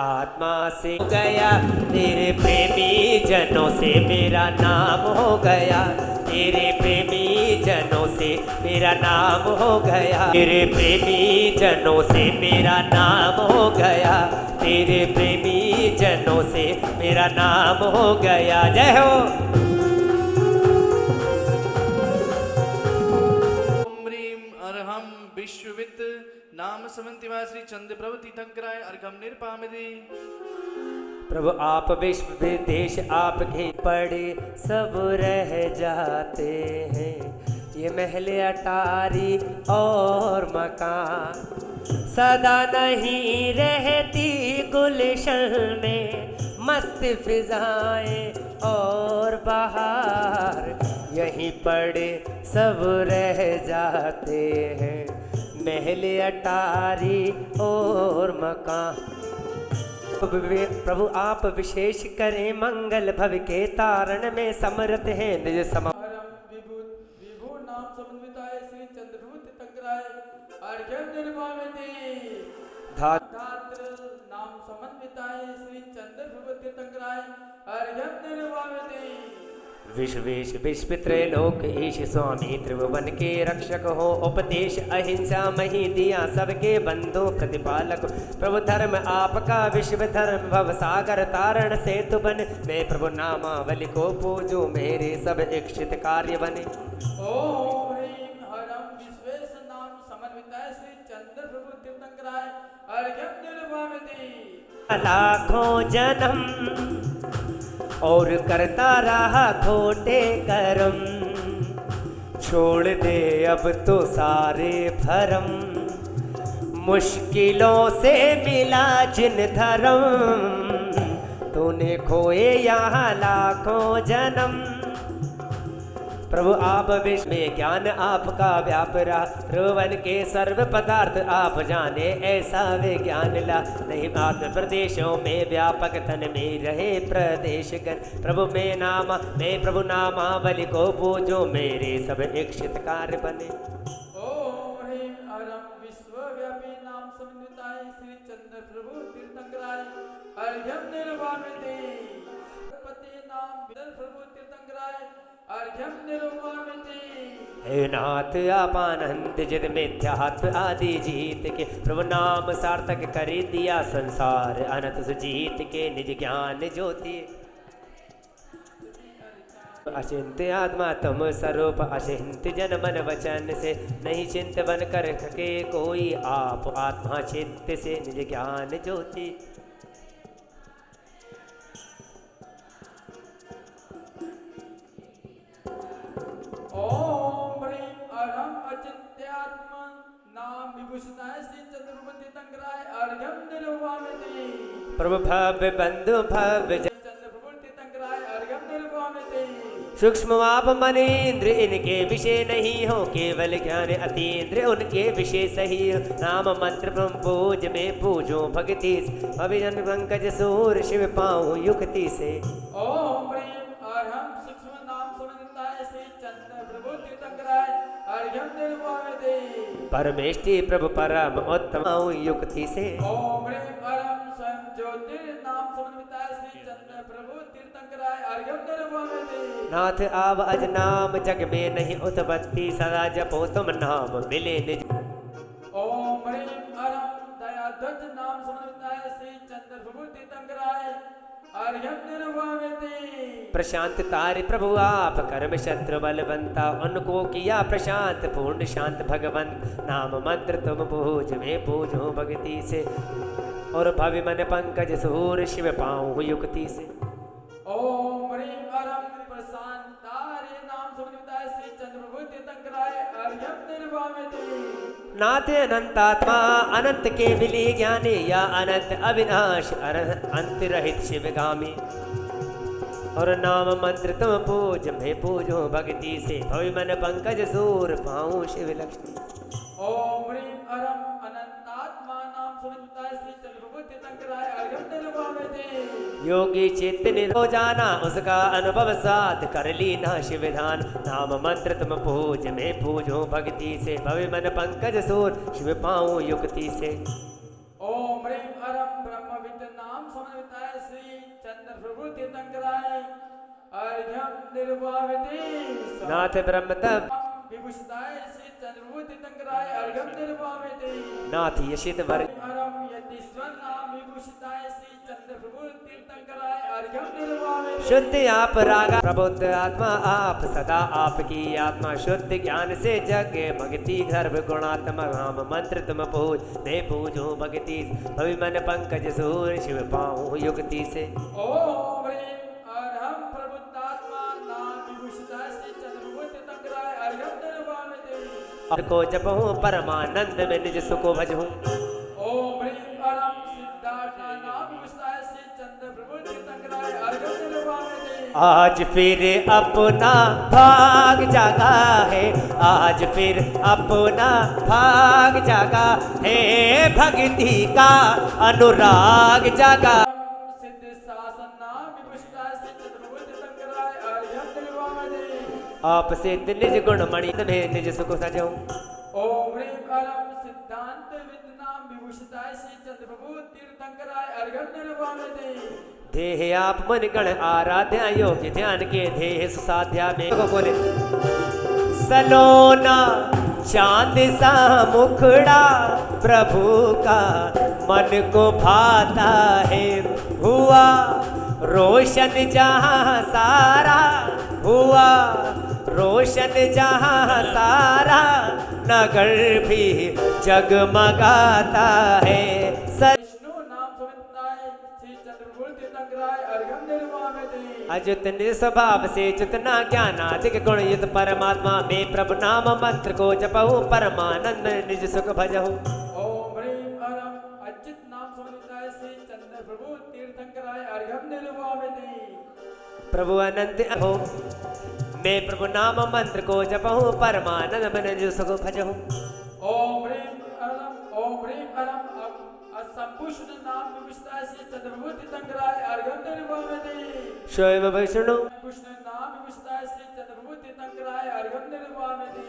आत्मा से गया तेरे प्रेमी जनों से मेरा नाम हो गया तेरे प्रेमी जनों से मेरा नाम हो गया तेरे प्रेमी जनों से मेरा नाम हो गया तेरे प्रेमी जनों से मेरा नाम हो गया। जय हो। विश्ववित नाम समन्तिवा श्री चंद्र प्रभु तीर्थंकराय अर्घम निर्पामति प्रभु आप विश्व विदेश आपके पड़े सब रह जाते हैं ये महल अटारी और मकान सदा नहीं रहती गुलशन में मस्त फिजाएं और बहार यहीं पड़े सब रह जाते हैं महल अटारी और मकान। प्रभु आप विशेष करें मंगल भव के तारण में समर्थ हैं निज समा विभु नाम समन्विताय श्री चंद्र प्रभु तीर्थंकराय अर्घ्यम निर्भामति धात्र नाम समन्विताय श्री चंद्र प्रभु तीर्थंकराय अर्घ्यम निर्भामति विश्वेश विश्व त्रैलोक ईश स्वामी त्रिभुवन के रक्षक हो उपदेश अहिंसा मही दिया सबके बंधु प्रतिपालक प्रभु धर्म आपका विश्व धर्म भव सागर तारण सेतु बन मैं प्रभु नामावली को पूजूं मेरे सब इच्छित कार्य बने। ओम ह्रीम हरम विश्वेश नाम समन्विताय श्री चंद्र प्रभु तीर्थंकराय अर्घ्यम निर्भामति लाखों जन्म और करता रहा खोटे कर्म छोड़ दे अब तो सारे भरम मुश्किलों से मिला जिन धर्म तूने खोए यहाँ लाखों जन्म प्रभु आप विश्व में ज्ञान आपका व्याप रहा रोवन के सर्व पदार्थ आप जाने ऐसा विज्ञान ला नहीं आत्म प्रदेशों में व्यापक तन में रहे प्रदेशगण प्रभु मैं प्रभु नामावली को पूजो मेरे सब इच्छित कार्य बने। ओम ह्रीम अरम विश्वव्यापी नाम समन्विताय श्री चंद्र प्रभु तीर्थंकराय अर्घ्यम निर्भामति पति नाम विदल प्रभु तीर्थंकराय अर्घ्यम निर्भामति। हे नाथ आपानंद जित मिथ्यात्व आदि जीत के प्रभु नाम सार्थक कर दिया संसार अनंत सुजीत के निज ज्ञान ज्योति अचिंत आत्मा तुम स्वरूप अचिंत जन मन वचन से नहीं चिंत बन कर के कोई आप आत्मा चित्त से निज ज्ञान ज्योति ओम ह्रीम अरहम अचिंत्यात्मा नाम विभूषिताय श्री चंद्र प्रभु तीर्थंकराय अर्घ्यम निर्भामति प्रभु भव्य बंधु भव्य चंद्र प्रभु तीर्थंकराय अर्घ्यम निर्भामति सूक्ष्म आप मनेन्द्र इनके विषय नहीं हो केवल ज्ञान अतीन्द्र उनके विषय सही नाम मंत्र ब्रह्म पूज में पूजो भक्ति अभिजन पंकज सूर शिव पाऊं युक्ति से। ओम ह्रीम अरहम सूक्ष्म नाम समन्विताय श्री चंद्र प्रभु तीर्थंकराय अर्घ्यम निर्भामति परमेष्टि प्रभु परम उत्तम युक्ति से। ओम ह्रीम अरहम स्वयं ज्योतिर नाम समन्विताय श्री चंद्र प्रभु तीर्थंकराय अर्घ्यम निर्भामति नाथ आव अज नाम जग में नहीं उत्पत्ति सदा जपो तुम नाम मिले निज। ओम ह्रीम अरहम दयाध्वज नाम समन्विताय श्री चंद्र प्रभु तीर्थंकराय अर्घ्यम निर्भामति प्रशांत तारे प्रभु आप कर्म शत्रु बलवंता उनको किया प्रशांत पूर्ण शांत भगवंत नाम मंत्र तुम पूज में पूजो भक्ति से और भव्य मन पंकज सूर शिव पाऊं युक्ति से। ओम ह्रीम अरहम प्रशांत तारे नाम समन्विताय श्री चंद्र प्रभु तीर्थंकराय नाथ अनंतात्मा अनंत केवली ज्ञानी या अनंत अविनाश अंत रहित शिवगामी। और नाम मंत्र तुम पूज मैं पूजो भक्ति से भव मन पंकज सूर पाऊं शिव लक्ष्मी। ओम ह्रीं अरम अनंतात्मा नाम सुनता श्री चंद्रप्रभु तीर्थंकराय अर्घ्यम निर्वामेति। योगी चित्त निरो जाना उसका अनुभव साध कर लीना शिवधान। नाम मंत्र तुम पूज मैं पूजो भक्ति से भव मन पंकज सूर शिव पाऊं युक्ति से। ओम ह्रीं अरम ब्रह्मविद नाम समन्विताय श्री चंद्रप्रभु तीर्थंकराय अर्घ्यम निर्वामेति। नाथ ब्रह्म तब विभूषिताय श्री चंद्रप्रभु तीर्थंकराय अर्घ्यम निर्वामेति। नाथ यशित वर अरम यतीश्वर नाम विभूषिताय श्री चंद्रप्रभु तीर्थंकराय अर्घ्यम निर्वामेति। शुद्ध आप रागा प्रबुद्ध आत्मा आप सदा आपकी आत्मा शुद्ध ज्ञान से जग भक्ति गर्भ गुणात्मा। नाम मंत्र तुम पूज मैं पूजो भक्ति भवि मन पंकज सूर शिव पाऊं युक्ति से। ओम ह्रीं अरहम प्रबुद्धात्मा नाम विभूषिताय श्री चंद्रप्रभु तीर्थंकराय अर्घ्यम निर्वामेति। को जपहूँ परमानंद में निज सुख भजहूँ। ओम ह्रीं अरम सिद्धार्थ नाम विभूषिताय श्री चंद्रप्रभु तीर्थंकराय अर्घ्यम निर्वामेति। आज फिर अपना भाग जागा है आज फिर अपना भाग जागा है भक्ति का अनुराग जागा। सिद्ध शासन नाम विभूषिताय श्री चंद्रप्रभु तीर्थंकराय अर्घ्यम निर्वामेति। आप सिद्ध निज गुण मणि में निज सुख सजऊँ। ओम ह्रीं अरम सिद्धांत विद नाम विभूषिताय श्री चंद्रप्रभु तीर्थंकराय अर्घ्यम निर्वामेति। देह आप मन गण आराध्या योग्य ध्यान के देह सुसाध्या में बोले। सलोना चांद सा मुखड़ा प्रभु का मन को भाता है हुआ रोशन जहाँ सारा हुआ रोशन जहाँ सारा नगर भी जगमगाता है। विष्णु नाम समन्विताय श्री चंद्रप्रभु तीर्थंकराय अर्घ्यम निर्वामेति। अजुत निस्वभाव से चुतना ज्ञानादिक गुण युत परमात्मा में प्रभु नाम मंत्र को जपहूँ परमानंद निज सुख भजहूँ। ओम ह्रीं अरम अच्युत नाम समन्विताय श्री चंद्रप्रभु तीर्थंकराय अर्घ्यम निर्वामेति। प्रभु अनंत हो मैं प्रभु नाम मंत्र को जपहूँ परमानंद में निज सुख भजहूँ। ओम ह्रीं अरम असंपुष्ण नाम विभूषिताय श्री चंद्रप्रभु तीर्थंकराय अर्घ्यम निर्वामेति। स्वयं वैष्णु पुष्ण नाम विभूषिताय श्री चंद्रप्रभु तीर्थंकराय अर्घ्यम निर्वामेति।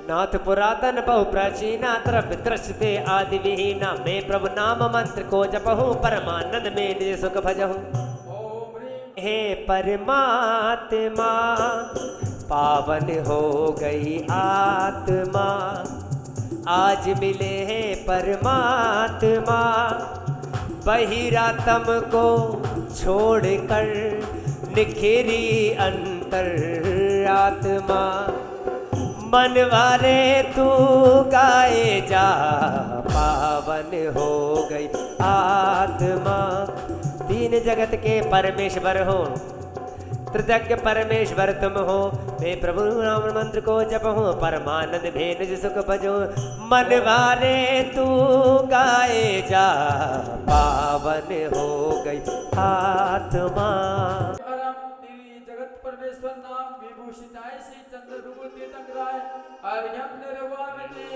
नाथ पुरातन बहु प्राचीना द्रव्य दृश्यते आदि विहीना मैं प्रभु नाम मंत्र को जपहूँ परमानंद में निज सुख भजहूँ। ओम ह्रीं हे परमात्मा पावन हो गई आत्मा आज मिले हैं परमात्मा बहिरातम को छोड़कर निखिरी अंतर आत्मा मन वाले तू गाए जा पावन हो गई आत्मा। तीन जगत के परमेश्वर हो त्रिजज्ञ परमेश्वर तुम हो मैं प्रभु नाम मंत्र को जपहूँ परमानंद में निज सुख भजो। मन वाले तू गाए जा पावन हो गई आत्मा। अरम तेरी जगत परमेश्वर नाम विभूषिताय श्री चंद्रप्रभु तीर्थंकराय अर्घ्यम निर्वामेति।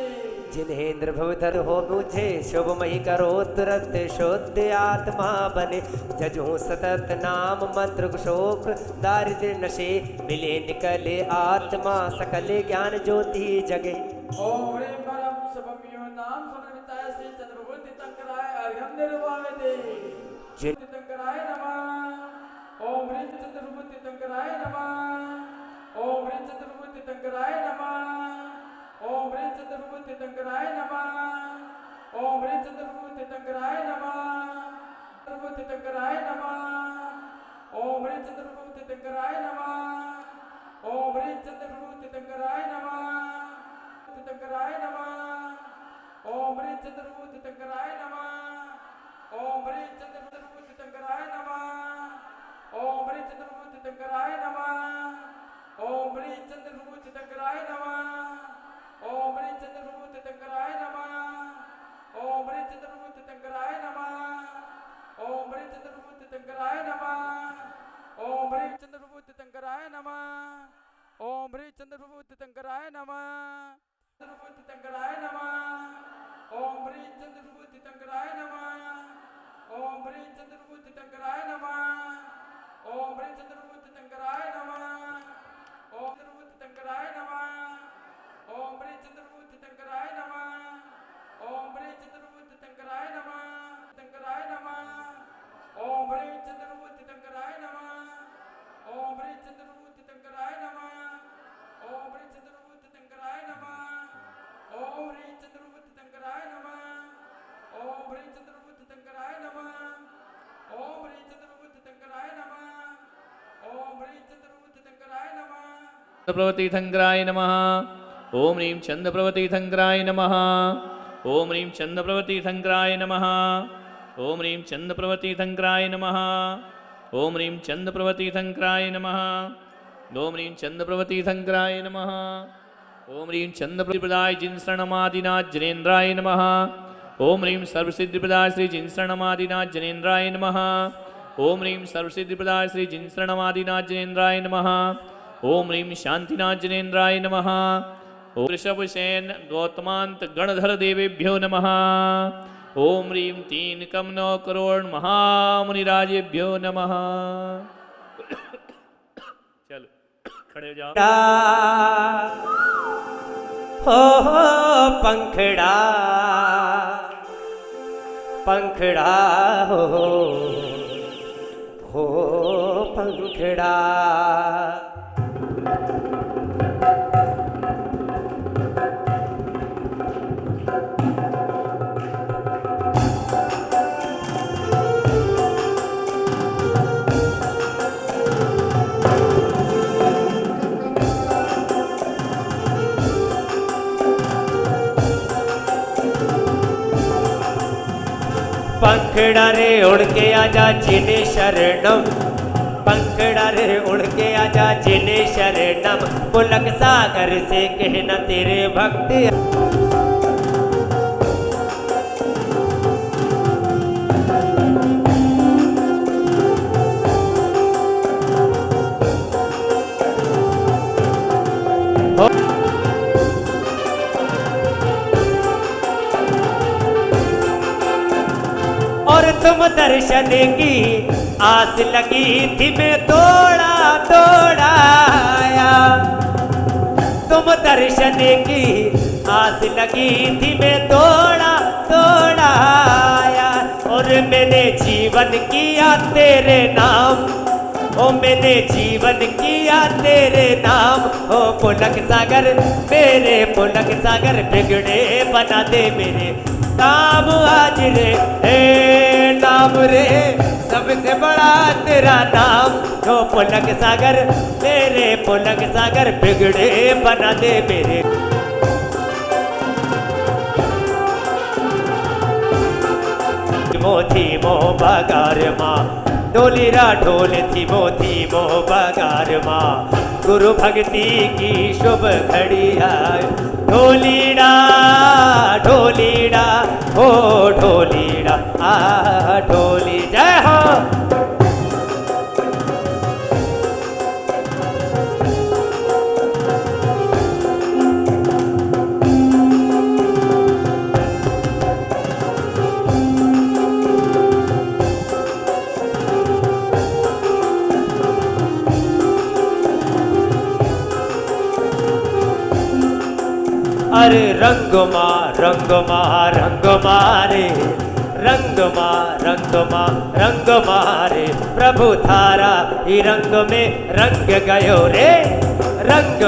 जिन्हेन्द्र भवधर हो मुझे शुभमयी करो तुरंत शुद्ध आत्मा बने जजो सतत नाम मंत्र शोक दारिद्र नशे मिले निकले आत्मा सकल ज्ञान ज्योति जगे। ओम ह्रीं परम शुभमयो नाम समन्विताय श्री चंद्रप्रभु तीर्थंकराय अर्घ्यम निर्वामेति। जिन तीर्थंकराय नमः। ओम ह्रीं चंद्रप्रभु तीर्थंकराय नमः। ओम ह्रीं चंद्रप्रभु तीर्थंकराय नमः। ओम ह्रीं चंद्रप्रभु तीर्थंकराय नमः। ओम ह्रीं चंद्रप्रभु तीर्थंकराय नमः। प्रभु तीर्थंकराय नमः। ओम ह्रीं चंद्रप्रभु तीर्थंकराय नमः। ओम ह्रीं चंद्रप्रभु तीर्थंकराय नमः। तीर्थंकराय नमः। ओम ह्रीं चंद्रप्रभु तीर्थंकराय नमः। ओम ह्रीं चंद्रप्रभु तीर्थंकराय नमः। ओम ह्रीं चंद्रप्रभु तीर्थंकराय नमः। ओम ह्रीं चंद्रप्रभु तीर्थंकराय नमः। ओम ह्रीं चंद्रप्रभु तीर्थंकराय नमः। श्री चंद्र प्रभु तीर्थंकराय नमः। प्रभु तीर्थंकराय नमः। ओम श्री चंद्र प्रभु तीर्थंकराय नमः। ओम श्री चंद्र प्रभु तीर्थंकराय नमः। ओम श्री चंद्र प्रभु तीर्थंकराय नमः। ओम प्रभु तीर्थंकराय नमः। ओम श्री चंद्र प्रभु तीर्थंकराय नमः। ओम श्री चंद्र प्रभु तीर्थंकराय नमः। तीर्थंकराय नमः। ओम श्री चंद्र प्रभु तीर्थंकराय नमः। ओम श्री चंद्र प्रभु तीर्थंकराय नमः। ओम श्री चंद्र प्रभु तीर्थंकराय नमः। ओम श्री चंद्र प्रभु तीर्थंकराय नमः। ओम श्री चंद्र प्रभु तीर्थंकराय नमः। ओम श्री चंद्र प्रभु तीर्थंकराय नमः। ओम श्री चंद्र प्रभु तीर्थंकराय नमः। प्रवतीर्थंकराय नमः। ओम ह्रीं चंद्रप्रवतीर्थंकराय नमः। ओम ह्रीं चंद्रप्रवतीर्थंकराय नमः। ओम ह्रीं चंद्रप्रवतीर्थंकराय नमः। ओम ह्रीं चंद्रप्रवतीर्थंकराय नमः। ओम ह्रीं चंद्रप्रवतीर्थंकराय नमः। ओम ह्रीं चंद्रप्रतिपदाय जिनशरणमादिनाथ जनेन्द्राय नमः। ओम ह्रीं सर्वसिद्धिप्रदाय श्री जिनशरणमादिनाथ जनेन्द्राय नमः। ओम ह्रीं सर्वसिद्धिप्रदाय श्री जिनशरणमादिनाथ जनेन्द्राय नमः। ओम ह्रीं शांतिनाथ जनेन्द्राय नमः। ओम ऋषभसेन गौतमांत गणधर देवेभ्यो नमः। ओम ह्रीं तीन कम 9 करोड़ महामुनिराजेभ्यो नमः। चलो खड़े हो जाओ। हो पंखड़ा पंखड़ा हो पंखड़ा। पंखड़ा रे उड़ के आजा जिने शरणम। पंखड़ा रे उड़ के आजा जिने शरणम। पुलक सागर से कहना तेरे भक्त। और तुम दर्शन की आस लगी थी मैं दौड़ा दौड़ा आया। तुम दर्शन की आस लगी थी मैं दौड़ा दौड़ा आया। और मैंने जीवन किया तेरे नाम। ओ मैंने जीवन किया तेरे नाम। ओ पुलक सागर मेरे पुलक सागर बिगड़े बना दे मेरे नाम आज रे। हे नाम रे सबसे बड़ा तेरा नाम। ओ पुलक सागर मेरे पुलक सागर बिगड़े बना दे मेरे। मोथी मो बगार माँ डोलीरा ढोल थी मोती मो बगार माँ। गुरु भक्ति की शुभ घड़ी आए। ढोलीड़ा ढोलीड़ा हो ढोलीड़ा आ ढोली जय हो। अरे रंग मारे रंग मारे प्रभु थारा ही रंग में रंग गयो रे। रंग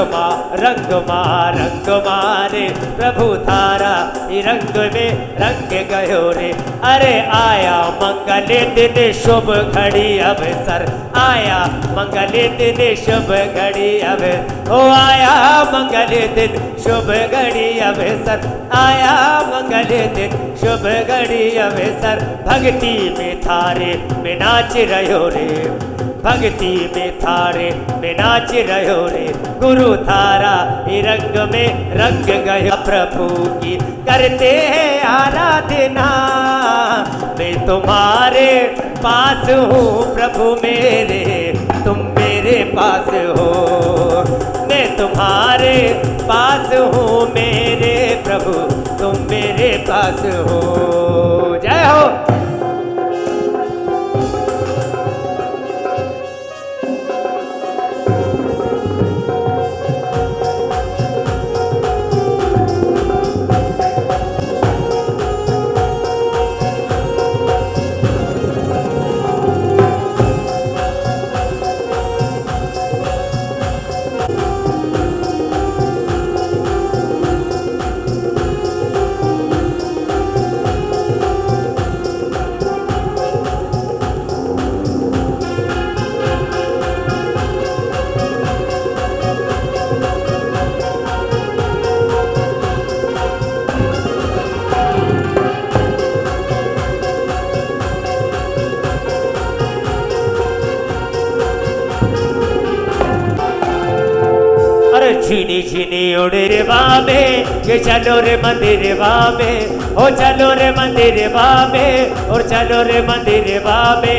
मारे प्रभु थारा ही रंग में रंग गयो रे। अरे आया मंगल दिन शुभ घड़ी अवसर। आया मंगल दिन शुभ घड़ी अवसर। ओ आया मंगल दिन शुभ घड़ी अवसर। आया मंगल दिन शुभ घड़ी अवसर। भक्ति में थारे में नाच रहो रे। भक्ति में थारे में नाच रहो रे। गुरु थारा ही रंग में रंग गयो। प्रभु की करते हैं आराधना। मैं तुम्हारे पास हूँ प्रभु मेरे तुम मेरे पास हो। मैं तुम्हारे तुम्हारे पास हूँ मेरे प्रभु, तुम मेरे पास हो। जय हो। झिनी झिनी उड़े रे बाबे, ये चलो रे मंदिर बाबे, ओ चलो रे मंदिर बाबे, और चलो रे मंदिर बाबे।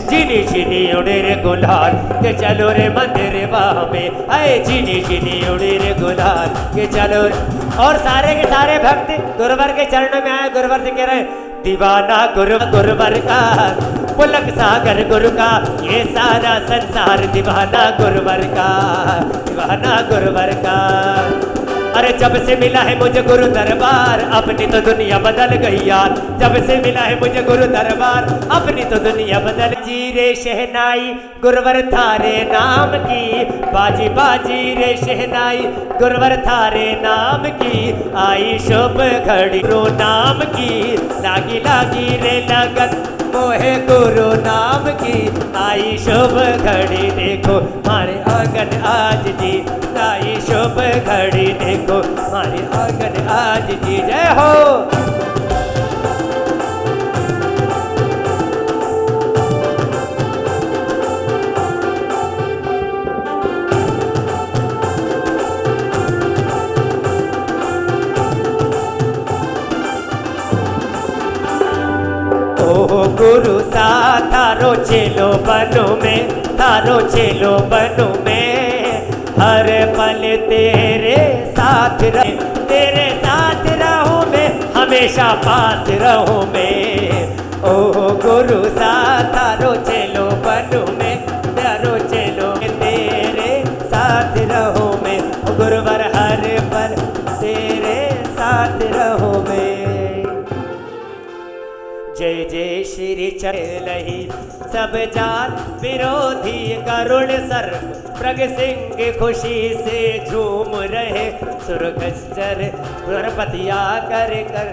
झिनी झिनी उड़े रे गुलाल, ये चलो रे मंदिर बाबे, आए झिनी झिनी उड़े रे गुलाल, ये चलो रे। और सारे के सारे भक्त गुरुवर के चरणों में आए, गुरुवर से कह रहे दीवाना गुरुवर का, पुलक सागर गुरु का, ये सारा संसार दीवाना गुरुवर का, दीवाना गुरुवर का। अरे जब से मिला है मुझे गुरु दरबार, अपनी तो दुनिया बदल गई यार। जब से मिला है मुझे गुरु दरबार, अपनी तो दुनिया बदल। जी रे शहनाई गुरुवर थारे नाम की, बाजी बाजी रे शहनाई गुरुवर थारे नाम की। आई शुभ घड़ी गुरु नाम की, लागी लागी रे लगन मोहे गुरु नाम की। आई शुभ घड़ी देखो हमारे आंगन आज जी, आई शुभ घड़ी देखो हमारे आंगन आज जी। जय हो। ओ गुरु सा थारो चेलो बनो में, थारो चेलो बनो में, हर पल तेरे साथ रहे, तेरे साथ रहूं मैं, हमेशा पास रहूं मैं। ओ गुरु सा थारो चेलो बनो में, थारो चेलो में, तेरे साथ रहूं मैं। गुरुवर हर पल तेरे साथ रहूं मैं। जय जय श्री चलही सब जात विरोधी करुण सर, प्रग सिंह खुशी से झूम रहे, सुरगस्तर गणपतिया कर कर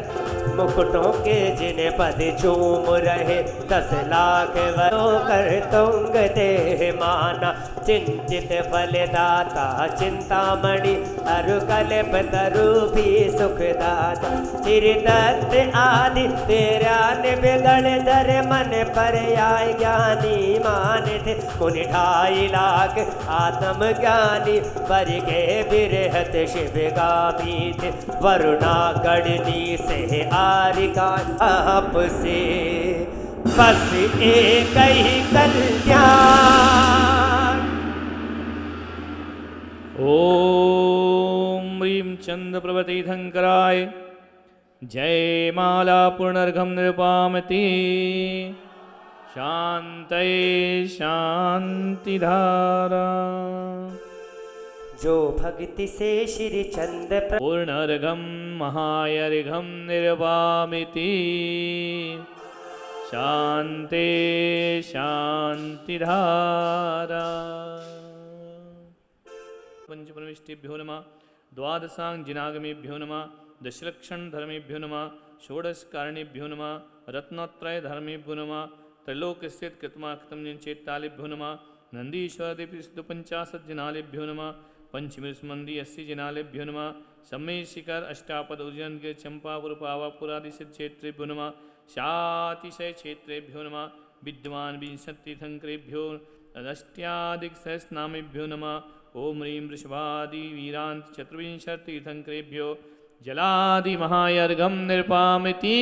मुकुटों के जिन्हें पद झूम रहे। 10 लाख वरों कर तुंग देह माना, चिंतित फलदाता चिंतामणि, अरु कल्प तरु भी सुखदाता। चिरदत्त आदि तेरा बिगड़ धर मन पर आए, ज्ञानी माने थे मुनि 2.5 लाख आत्म ज्ञानी, पर गए बिरहत शिवगामी थे। वरुणा गणनी से आरिका आपसे बस एक ही कल्याण। ओम ह्रीं चंद्र प्रभतीर्थंकराय जय। माला पुनर्घम निरुपामति, शांतये शांति धारा। जो भक्ति से श्री चंद्र पूर्णर्घम महायर्घम निरुपामिति, शांते शांति धारा। पंचप्रविष्टिभ्यो नमः, द्वादशांग जिनागमेभ्यो नमः, दशलक्षण धर्मेभ्यो नमः, षोडशकारणेभ्यो नमः, रत्नत्रय धर्मेभ्यो नमः, त्रैलोक स्थित कृतमाकृतम चेतालेभ्यो नमः, नंदीश्वर देवी 50 जिनालेभ्यो नमः, पंचमीस्मंदी 80 जिनालेभ्यो नमः, सम्मेय शिखर अष्टापद उज्जैन के चंपापुर पावापुरादि सिद्ध क्षेत्रेभ्यो नमः, शातिशय क्षेत्रेभ्यो नमः, विद्वान 20 तीर्थंकरेभ्यो अष्ट्याधिक सहस्रनामेभ्यो नमः। ओम ह्रीं वृषभादि वीरांत 24 तीर्थंकरेभ्यो जलादि महायर्घम निरुपामिति,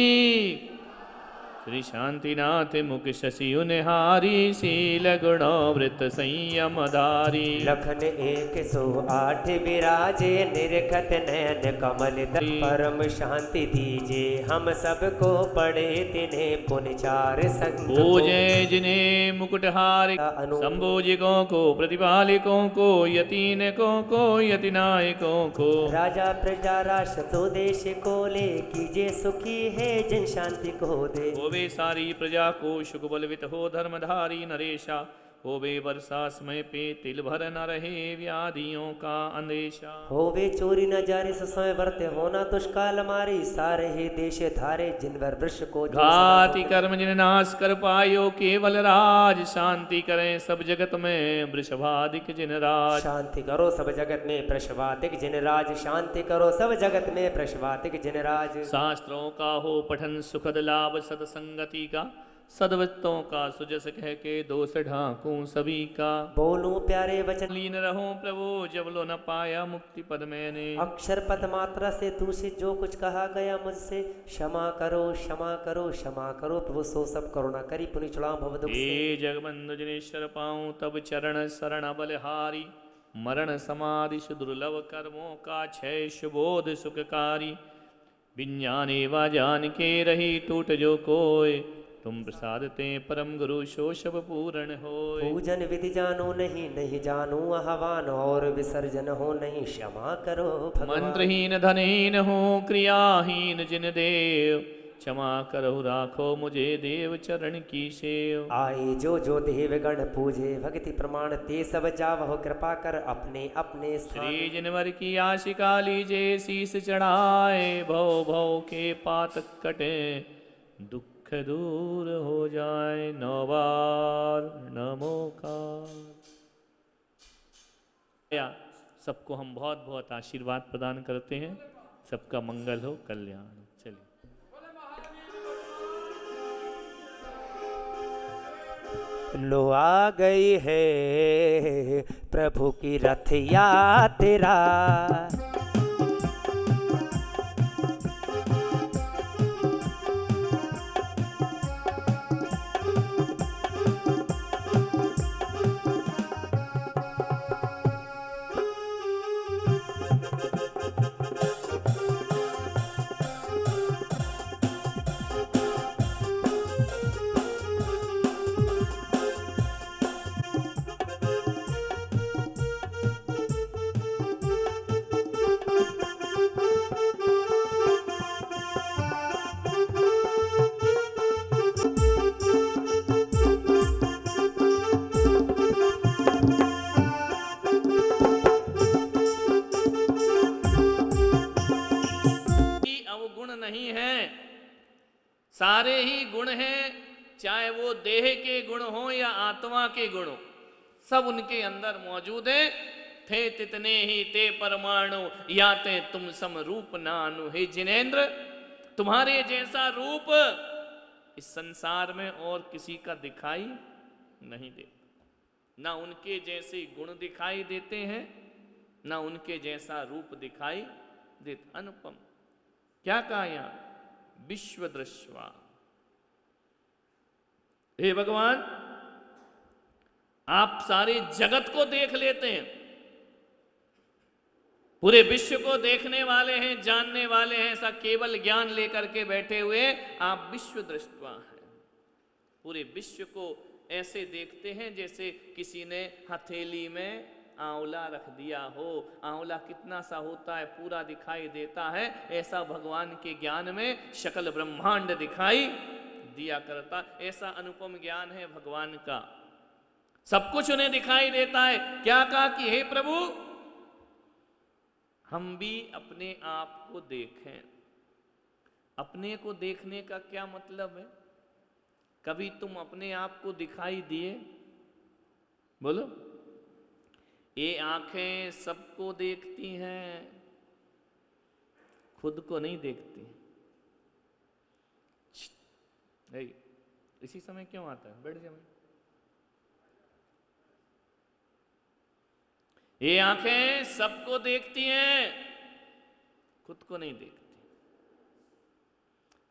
श्री शांतिनाथ मुख शशि उनहारी शील गुणोवृत संयम धारी लखन 108 विराजे निरखत नयन कमल दल परम शांति दीजिए हम सबको पढ़े तिन्हें पुन चार संग पूजे जिन्हें मुकुटहार संभोजिकों को प्रतिपालिकों को यतीनकों को यतिनायकों को राजा प्रजा राष्ट्र देश को ले कीजिए सुखी है जन शांति को दे होवे सारी प्रजा को सुख बलवित हो धर्मधारी नरेशा होवे वर्षा समय पे तिल भर न रहे व्याधियों का अंदेशा होवे चोरी न जारी समय वर्ते होना दुष्काल मारी सारे ही देश धारे जिनवर वृक्ष को घाति कर्म जिन नाश कर पायो केवल राज शांति करें सब जगत में वृषभादिक जिन राज शांति करो सब जगत में वृषभादिक जिन राज शांति करो सब जगत में वृषभादिक जिन राज शास्त्रों का हो पठन सुखद लाभ सत्संगति का सद्वृत्तों का सुजस कह के दोष ढांकूं सभी का बोलूं प्यारे वचन लीन रहूं प्रभु जब लो न पाया मुक्ति पद मैंने अक्षर पद मात्रा से दूषित जो कुछ कहा गया मुझसे क्षमा करो क्षमा करो क्षमा करो प्रभु सो सब करुणा करी पुनि चुड़ा भव दुख से हे जगबंधु जिनेश्वर पाऊं तब चरण शरण बलहारी मरण समाधि सुदुर्लभ कर्मों का क्षय सुबोध सुखकारी विज्ञाने वा जान के रही टूट जो कोय तुम प्रसादते परम गुरु शो सब पूर्ण हो पूजन विधि जानो नहीं नहीं जानू आह्वान और विसर्जन हो नहीं क्षमा करो भगवान मंत्रहीन धनहीन हो क्रियाहीन जिन देव क्षमा करो राखो मुझे देव चरण की सेव आए जो देव गण पूजे भक्ति प्रमाण ते सब जावह कृपा कर अपने अपने श्री जिनवर की आशिका लीजे शीस चढ़ाए भव भव के पातक कटे दुख दूर हो जाए 9 बार नमोकार। सबको हम बहुत बहुत आशीर्वाद प्रदान करते हैं सबका मंगल हो कल्याण हो। चलिए लो आ गई है प्रभु की रथ यात्रा सारे ही गुण हैं चाहे वो देह के गुण हो या आत्मा के गुण हो सब उनके अंदर मौजूद हैं। थे तितने ही ते परमाणु याते तुम सम रूप नानु। हे जिनेंद्र तुम्हारे जैसा रूप इस संसार में और किसी का दिखाई नहीं देता, ना उनके जैसे गुण दिखाई देते हैं ना उनके जैसा रूप दिखाई देता। अनुपम क्या कहा यहां विश्व दृश्वा। हे भगवान आप सारे जगत को देख लेते हैं, पूरे विश्व को देखने वाले हैं, जानने वाले हैं, ऐसा केवल ज्ञान लेकर के बैठे हुए आप विश्व दृष्टवा हैं। पूरे विश्व को ऐसे देखते हैं जैसे किसी ने हथेली में आंवला रख दिया हो। आंवला कितना सा होता है पूरा दिखाई देता है, ऐसा भगवान के ज्ञान में सकल ब्रह्मांड दिखाई दिया करता। ऐसा अनुपम ज्ञान है भगवान का, सब कुछ उन्हें दिखाई देता है। क्या कहा कि हे प्रभु हम भी अपने आप को देखें। अपने को देखने का क्या मतलब है? कभी तुम अपने आप को दिखाई दिए? बोलो। ये आंखें सबको देखती हैं, खुद को नहीं देखती। इसी समय क्यों आता है? बैठ जाओ। ये आंखें सबको देखती हैं, खुद को नहीं देखती।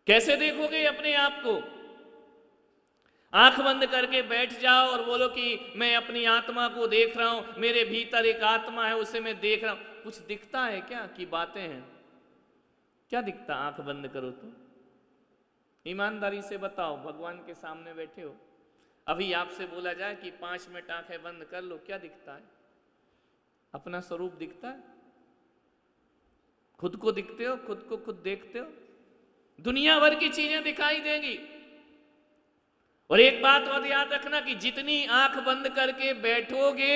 कैसे देखोगे अपने आप को? आंख बंद करके बैठ जाओ और बोलो कि मैं अपनी आत्मा को देख रहा हूं, मेरे भीतर एक आत्मा है उसे मैं देख रहा हूं। कुछ दिखता है क्या कि बातें हैं? क्या दिखता? आंख बंद करो तो ईमानदारी से बताओ, भगवान के सामने बैठे हो, अभी आपसे बोला जाए कि 5 मिनट आंखें बंद कर लो, क्या दिखता है? अपना स्वरूप दिखता है? खुद को दिखते हो? खुद को खुद देखते हो? दुनिया भर की चीजें दिखाई देंगी। और एक बात और याद रखना कि जितनी आंख बंद करके बैठोगे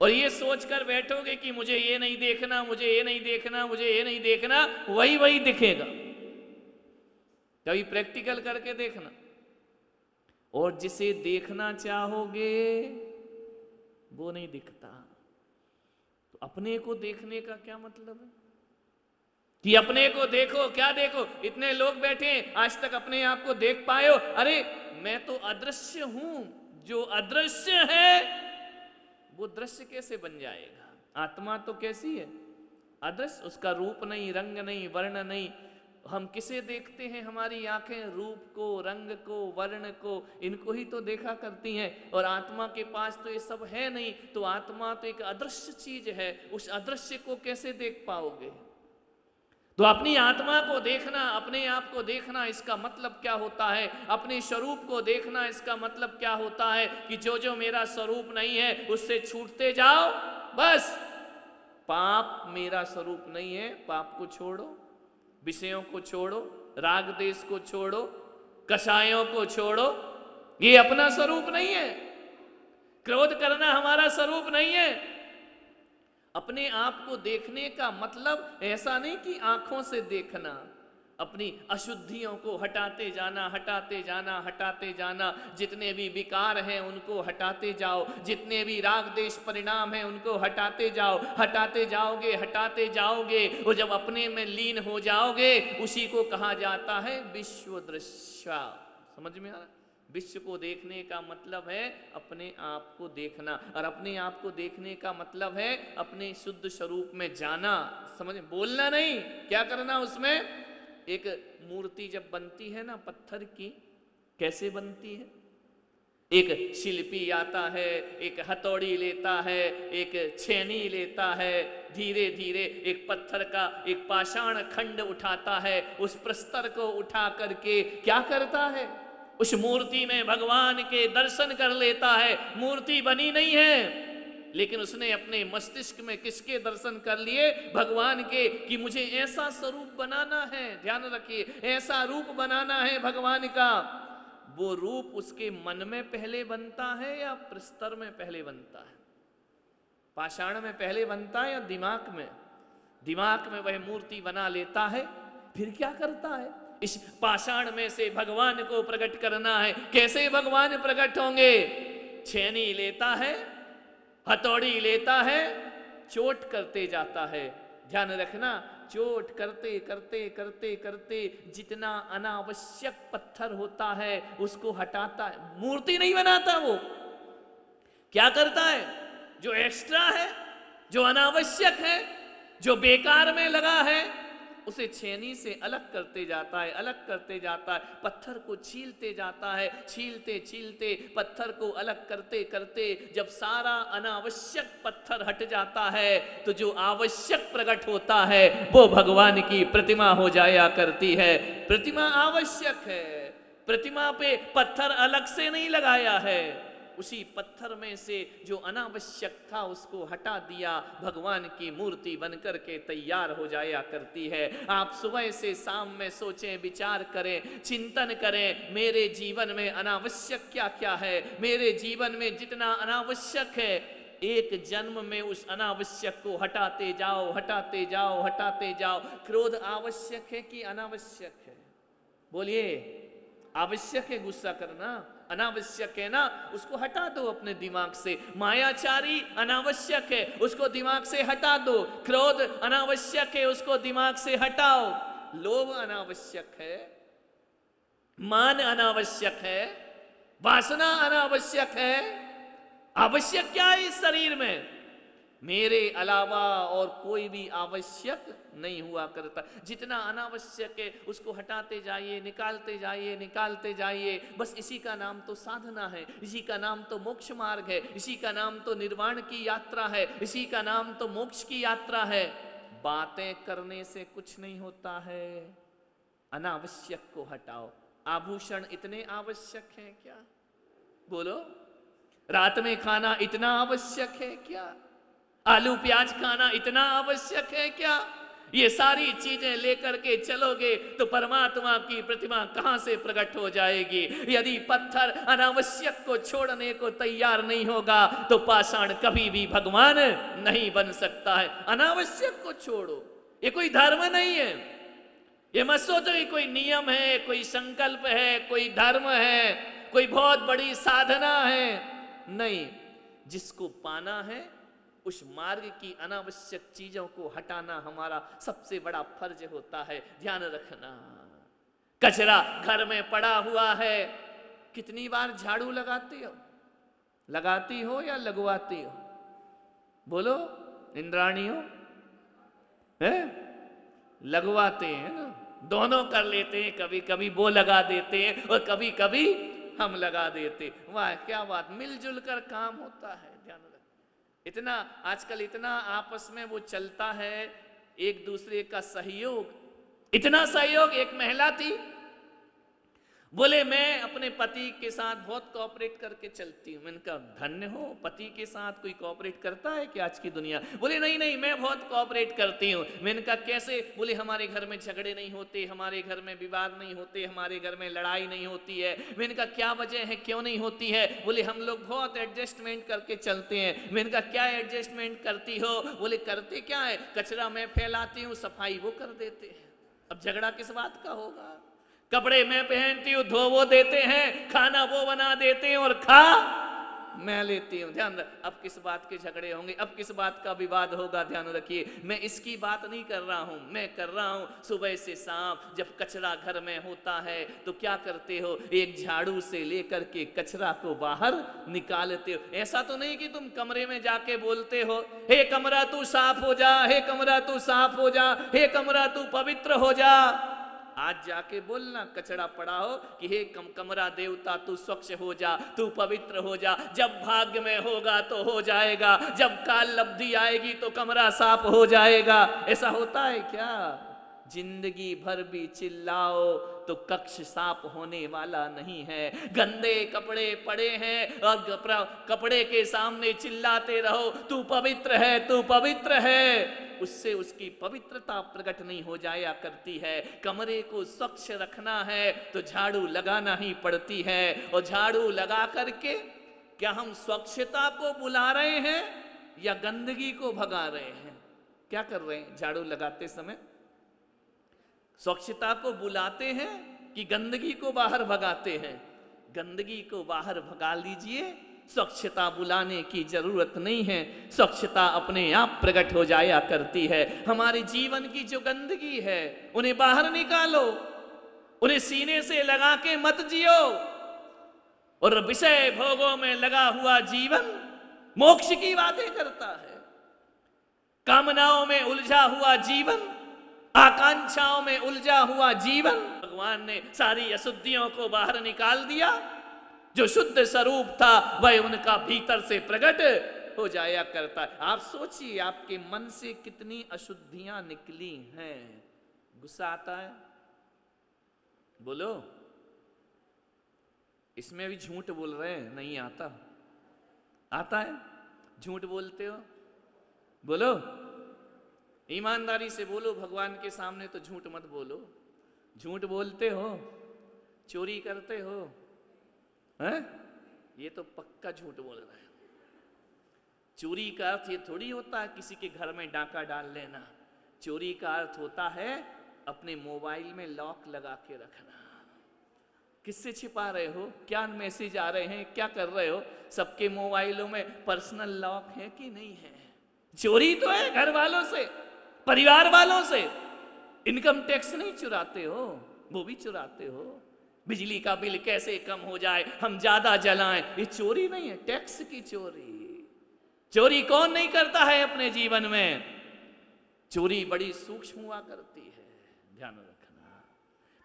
और ये सोचकर बैठोगे कि मुझे ये नहीं देखना, मुझे ये नहीं देखना, मुझे ये नहीं देखना, वही वही दिखेगा। कभी प्रैक्टिकल करके देखना। और जिसे देखना चाहोगे वो नहीं दिखता। तो अपने को देखने का क्या मतलब है कि अपने को देखो? क्या देखो? इतने लोग बैठे हैं, आज तक अपने आप को देख पाए हो? अरे मैं तो अदृश्य हूं। जो अदृश्य है वो दृश्य कैसे बन जाएगा? आत्मा तो कैसी है? अदृश्य। उसका रूप नहीं, रंग नहीं, वर्ण नहीं। हम किसे देखते हैं? हमारी आंखें रूप को, रंग को, वर्ण को, इनको ही तो देखा करती हैं। और आत्मा के पास तो ये सब है नहीं। तो आत्मा तो एक अदृश्य चीज है, उस अदृश्य को कैसे देख पाओगे? तो अपनी आत्मा को देखना, अपने आप को देखना, इसका मतलब क्या होता है? अपने स्वरूप को देखना, इसका मतलब क्या होता है कि जो जो मेरा स्वरूप नहीं है उससे छूटते जाओ। बस पाप मेरा स्वरूप नहीं है, पाप को छोड़ो, विषयों को छोड़ो, राग देश को छोड़ो, कषायों को छोड़ो, ये अपना स्वरूप नहीं है। क्रोध करना हमारा स्वरूप नहीं है। अपने आप को देखने का मतलब ऐसा नहीं कि आंखों से देखना, अपनी अशुद्धियों को हटाते जाना, हटाते जाना, हटाते जाना। जितने भी विकार हैं उनको हटाते जाओ, जितने भी राग देश परिणाम हैं उनको हटाते जाओ, हटाते जाओगे, हटाते जाओगे। और जब अपने में लीन हो जाओगे, उसी को कहा जाता है विश्व दृश्य। समझ में आ रहा? विश्व को देखने का मतलब है अपने आप को देखना, और अपने आप को देखने का मतलब है अपने शुद्ध स्वरूप में जाना। समझ? बोलना नहीं, क्या करना उसमें? एक मूर्ति जब बनती है ना पत्थर की, कैसे बनती है? एक शिल्पी आता है, एक हथौड़ी लेता है, एक छेनी लेता है, धीरे धीरे एक पत्थर का एक पाषाण खंड उठाता है, उस प्रस्तर को उठा करके क्या करता है? उस मूर्ति में भगवान के दर्शन कर लेता है। मूर्ति बनी नहीं है, लेकिन उसने अपने मस्तिष्क में किसके दर्शन कर लिए? भगवान के, कि मुझे ऐसा स्वरूप बनाना है। ध्यान रखिए, ऐसा रूप बनाना है भगवान का। वो रूप उसके मन में पहले बनता है या प्रस्तर में पहले बनता है? पाषाण में पहले बनता है या दिमाग में? दिमाग में वह मूर्ति बना लेता है। फिर क्या करता है? इस पाषाण में से भगवान को प्रकट करना है। कैसे भगवान प्रकट होंगे? छेनी लेता है, हथौड़ी लेता है, चोट करते जाता है। ध्यान रखना, चोट करते करते करते करते जितना अनावश्यक पत्थर होता है उसको हटाता है। मूर्ति नहीं बनाता, वो क्या करता है? जो एक्स्ट्रा है, जो अनावश्यक है, जो बेकार में लगा है, उसे छेनी से अलग करते जाता है, अलग करते जाता है। पत्थर को छीलते जाता है, छीलते छीलते पत्थर को अलग करते करते जब सारा अनावश्यक पत्थर हट जाता है तो जो आवश्यक प्रकट होता है वो भगवान की प्रतिमा हो जाया करती है। प्रतिमा आवश्यक है, प्रतिमा पे पत्थर अलग से नहीं लगाया है। उसी पत्थर में से जो अनावश्यक था उसको हटा दिया, भगवान की मूर्ति बनकर के तैयार हो जाया करती है। आप सुबह से शाम में सोचें, विचार करें, चिंतन करें, मेरे जीवन में अनावश्यक क्या क्या है। मेरे जीवन में जितना अनावश्यक है, एक जन्म में उस अनावश्यक को हटाते जाओ, हटाते जाओ, हटाते जाओ। क्रोध आवश्यक है कि अनावश्यक है? बोलिए। आवश्यक है गुस्सा करना, अनावश्यक है ना, उसको हटा दो अपने दिमाग से। मायाचारी अनावश्यक है, उसको दिमाग से हटा दो। क्रोध अनावश्यक है, उसको दिमाग से हटाओ। लोभ अनावश्यक है, मान अनावश्यक है, वासना अनावश्यक है। आवश्यक क्या है इस शरीर में? मेरे अलावा और कोई भी आवश्यक नहीं हुआ करता। जितना अनावश्यक है उसको हटाते जाइए, निकालते जाइए, निकालते जाइए। बस इसी का नाम तो साधना है, इसी का नाम तो मोक्ष मार्ग है, इसी का नाम तो निर्वाण की यात्रा है, इसी का नाम तो मोक्ष की यात्रा है। बातें करने से कुछ नहीं होता है, अनावश्यक को हटाओ। आभूषण इतने आवश्यक हैं क्या? बोलो। रात में खाना इतना आवश्यक है क्या? आलू प्याज खाना इतना आवश्यक है क्या? ये सारी चीजें लेकर के चलोगे तो परमात्मा की प्रतिमा कहां से प्रकट हो जाएगी? यदि पत्थर अनावश्यक को छोड़ने को तैयार नहीं होगा तो पाषाण कभी भी भगवान नहीं बन सकता है। अनावश्यक को छोड़ो। ये कोई धर्म नहीं है, ये मत सोचो कि कोई नियम है, कोई संकल्प है, कोई धर्म है, कोई बहुत बड़ी साधना है। नहीं, जिसको पाना है उस मार्ग की अनावश्यक चीजों को हटाना हमारा सबसे बड़ा फर्ज होता है। ध्यान रखना। कचरा घर में पड़ा हुआ है, कितनी बार झाड़ू लगाती हो? लगाती हो या लगवाती हो? बोलो इंद्राणियों। है? लगवाते हैं ना, दोनों कर लेते हैं। कभी कभी वो लगा देते हैं और कभी कभी हम लगा देते। वाह क्या बात, मिलजुल कर काम होता है। ध्यान रख। इतना आजकल इतना आपस में वो चलता है, एक दूसरे का सहयोग, इतना सहयोग। एक महिला थी, बोले मैं अपने पति के साथ बहुत कोऑपरेट करके चलती हूँ। मैंने कहा धन्य हो, पति के साथ कोई कोऑपरेट करता है कि आज की दुनिया? बोले नहीं नहीं मैं बहुत कोऑपरेट करती हूँ। मैंने कहा कैसे? बोले हमारे घर में झगड़े नहीं होते, हमारे घर में विवाद नहीं होते, हमारे घर में लड़ाई नहीं होती है। मैंने कहा क्या वजह है, क्यों नहीं होती है? बोले हम लोग बहुत एडजस्टमेंट करके चलते हैं। मैंने कहा क्या एडजस्टमेंट करती हो? बोले करते क्या है, कचरा मैं फैलाती हूँ, सफाई वो कर देते हैं। अब झगड़ा किस बात का होगा? कपड़े मैं पहनती हूँ, धो वो देते हैं, खाना वो बना देते हैं और खा मैं लेती हूँ। ध्यान रख, अब किस बात के झगड़े होंगे, अब किस बात का विवाद होगा? ध्यान रखिए, मैं इसकी बात नहीं कर रहा हूँ। मैं कर रहा हूँ सुबह से शाम जब कचरा घर में होता है तो क्या करते हो? एक झाड़ू से लेकर के कचरा को बाहर निकालते हो। ऐसा तो नहीं कि तुम कमरे में जाके बोलते हो हे कमरा तू साफ हो जा, हे कमरा तू साफ हो जा, हे कमरा तू पवित्र हो जा। आज जाके बोलना कचरा पड़ा हो कि हे कमरा देवता तू स्वच्छ हो जा, तू पवित्र हो जा। जब भाग्य में होगा तो हो जाएगा, जब काल लब्धि आएगी तो कमरा साफ हो जाएगा। ऐसा होता है क्या? जिंदगी भर भी चिल्लाओ तो कक्ष साफ होने वाला नहीं है। गंदे कपड़े पड़े हैं और कपड़े के सामने चिल्लाते रहो तू पवित्र है, तू पवित्र है, उससे उसकी पवित्रता प्रकट नहीं हो जाया करती है। कमरे को स्वच्छ रखना है तो झाड़ू लगाना ही पड़ती है। और झाड़ू लगा करके क्या हम स्वच्छता को बुला रहे हैं या गंदगी को भगा रहे हैं? क्या कर रहे हैं झाड़ू लगाते समय? स्वच्छता को बुलाते हैं कि गंदगी को बाहर भगाते हैं? गंदगी को बाहर भगा लीजिए, स्वच्छता बुलाने की जरूरत नहीं है। स्वच्छता अपने आप प्रकट हो जाया करती है। हमारे जीवन की जो गंदगी है उन्हें बाहर निकालो, उन्हें सीने से लगा के मत जियो। और विषय भोगों में लगा हुआ जीवन मोक्ष की बातें करता है। कामनाओं में उलझा हुआ जीवन, आकांक्षाओं में उलझा हुआ जीवन, भगवान ने सारी अशुद्धियों को बाहर निकाल दिया। जो शुद्ध स्वरूप था वह उनका भीतर से प्रकट हो जाया करता है। आप सोचिए आपके मन से कितनी अशुद्धियां निकली हैं। गुस्सा आता है? बोलो। इसमें भी झूठ बोल रहे हैं? नहीं आता? आता है? झूठ बोलते हो? बोलो, ईमानदारी से बोलो। भगवान के सामने तो झूठ मत बोलो। झूठ बोलते हो? चोरी करते हो? हैं? ये तो पक्का झूठ बोल रहे हैं। चोरी का अर्थ ये थोड़ी होता है किसी के घर में डाका डाल लेना। चोरी का अर्थ होता है अपने मोबाइल में लॉक लगा के रखना। किससे छिपा रहे हो? क्या मैसेज आ रहे हैं? क्या कर रहे हो? सबके मोबाइलों में पर्सनल लॉक है कि नहीं है? चोरी तो है घर वालों से, परिवार वालों से। इनकम टैक्स नहीं चुराते हो, वो भी चुराते हो। बिजली का बिल कैसे कम हो जाए, हम ज्यादा जलाएं, ये चोरी नहीं है, टैक्स की चोरी। चोरी कौन नहीं करता है अपने जीवन में? चोरी बड़ी सूक्ष्म हुआ करती है, ध्यान रखना।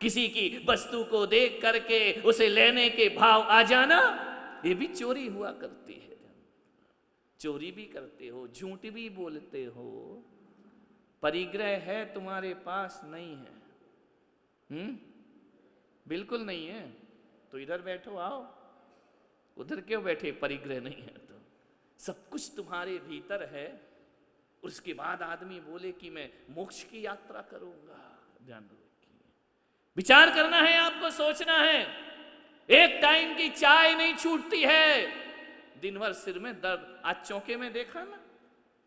किसी की वस्तु को देख करके उसे लेने के भाव आ जाना, ये भी चोरी हुआ करती है। चोरी भी करते हो, झूठ भी बोलते हो, परिग्रह है तुम्हारे पास नहीं है। बिल्कुल नहीं है तो इधर बैठो, आओ। उधर क्यों बैठे? परिग्रह नहीं है तो सब कुछ तुम्हारे भीतर है। उसके बाद आदमी बोले कि मैं मोक्ष की यात्रा करूंगा। ध्यान रखिए, विचार करना है आपको, सोचना है। एक टाइम की चाय नहीं छूटती है, दिन भर सिर में दर्द। आज चौके में देखा ना,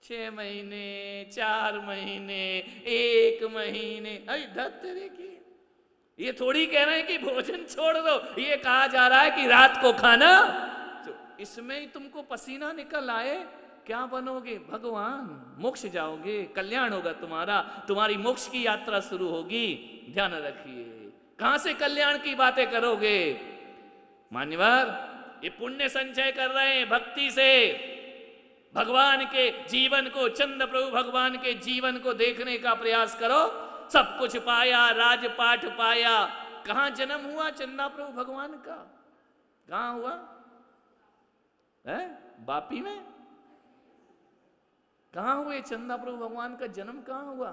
6 महीने, 4 महीने, 1 महीने, अरे दर्द तेरे की। ये थोड़ी कह रहे हैं कि भोजन छोड़ दो, ये कहा जा रहा है कि रात को खाना। तो इसमें ही तुमको पसीना निकल आए, क्या बनोगे? भगवान, मोक्ष जाओगे, कल्याण होगा तुम्हारा, तुम्हारी मोक्ष की यात्रा शुरू होगी। ध्यान रखिए, कहां से कल्याण की बातें करोगे? मान्यवर, ये पुण्य संचय कर रहे हैं भक्ति से। भगवान के जीवन को, चंद्र प्रभु भगवान के जीवन को देखने का प्रयास करो। सब कुछ पाया, राजपाठ पाया। कहां जन्म हुआ चंद्र प्रभु भगवान का? कहां हुआ है? बापी में? कहां हुए चंद्र प्रभु भगवान का जन्म? कहां हुआ?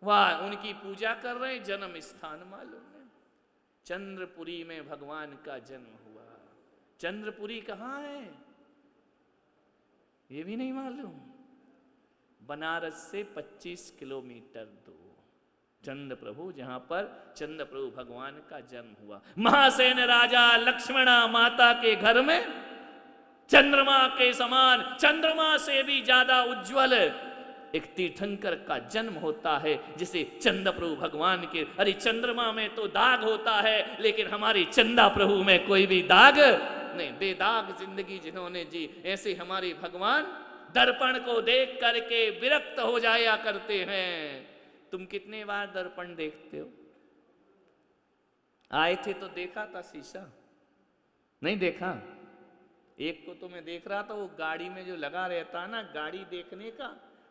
वाह, उनकी पूजा कर रहे हैं, जन्म स्थान मालूम है। चंद्रपुरी में भगवान का जन्म हुआ। चंद्रपुरी कहां है ये भी नहीं मालूम। बनारस से 25 किलोमीटर दूर चंद्र प्रभु, जहां पर चंद्र प्रभु भगवान का जन्म हुआ। महासेन राजा लक्ष्मणा माता के घर में चंद्रमा के समान, चंद्रमा से भी ज्यादा उज्जवल एक तीर्थंकर का जन्म होता है, जिसे चंद्र प्रभु भगवान के। अरे चंद्रमा में तो दाग होता है, लेकिन हमारे चंदा प्रभु में कोई भी दाग नहीं, बेदाग जिंदगी जिन्होंने जी। ऐसे हमारे भगवान दर्पण को देख करके विरक्त हो जाया करते हैं। तुम कितने बार दर्पण देखते हो? आए थे तो देखा था शीशा? नहीं देखा? एक को तो मैं देख रहा था, वो गाड़ी में जो लगा रहता है ना गाड़ी देखने का,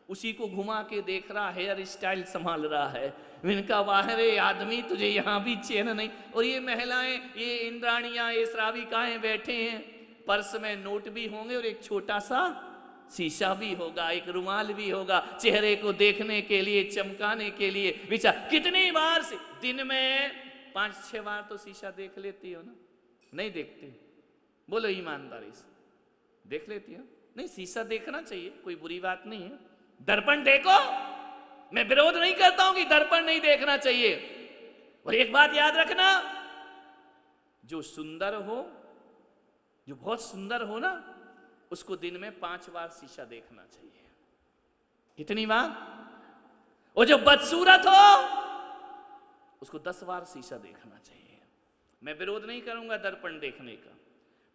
उसी को घुमा के देख रहा, हेयर स्टाइल संभाल रहा है। इनका बाहरे आदमी, तुझे यहाँ भी चैन नहीं। और ये महिलाएं, ये इंद्राणियां, ये श्राविकाएं बैठे हैं, पर्स में नोट भी होंगे और एक छोटा सा शीशा भी होगा, एक रुमाल भी होगा, चेहरे को देखने के लिए, चमकाने के लिए। विचार कितनी बार से दिन में 5-6 बार तो शीशा देख लेती हो ना? नहीं देखती? बोलो ईमानदारी से, देख लेती हो? नहीं, शीशा देखना चाहिए, कोई बुरी बात नहीं है। दर्पण देखो, मैं विरोध नहीं करता हूं कि दर्पण नहीं देखना चाहिए। और एक बात याद रखना, जो सुंदर हो, जो बहुत सुंदर हो ना, उसको दिन में 5 बार शीशा देखना चाहिए। कितनी बार? और जो बदसूरत हो, उसको 10 बार शीशा देखना चाहिए। मैं विरोध नहीं करूंगा दर्पण देखने का,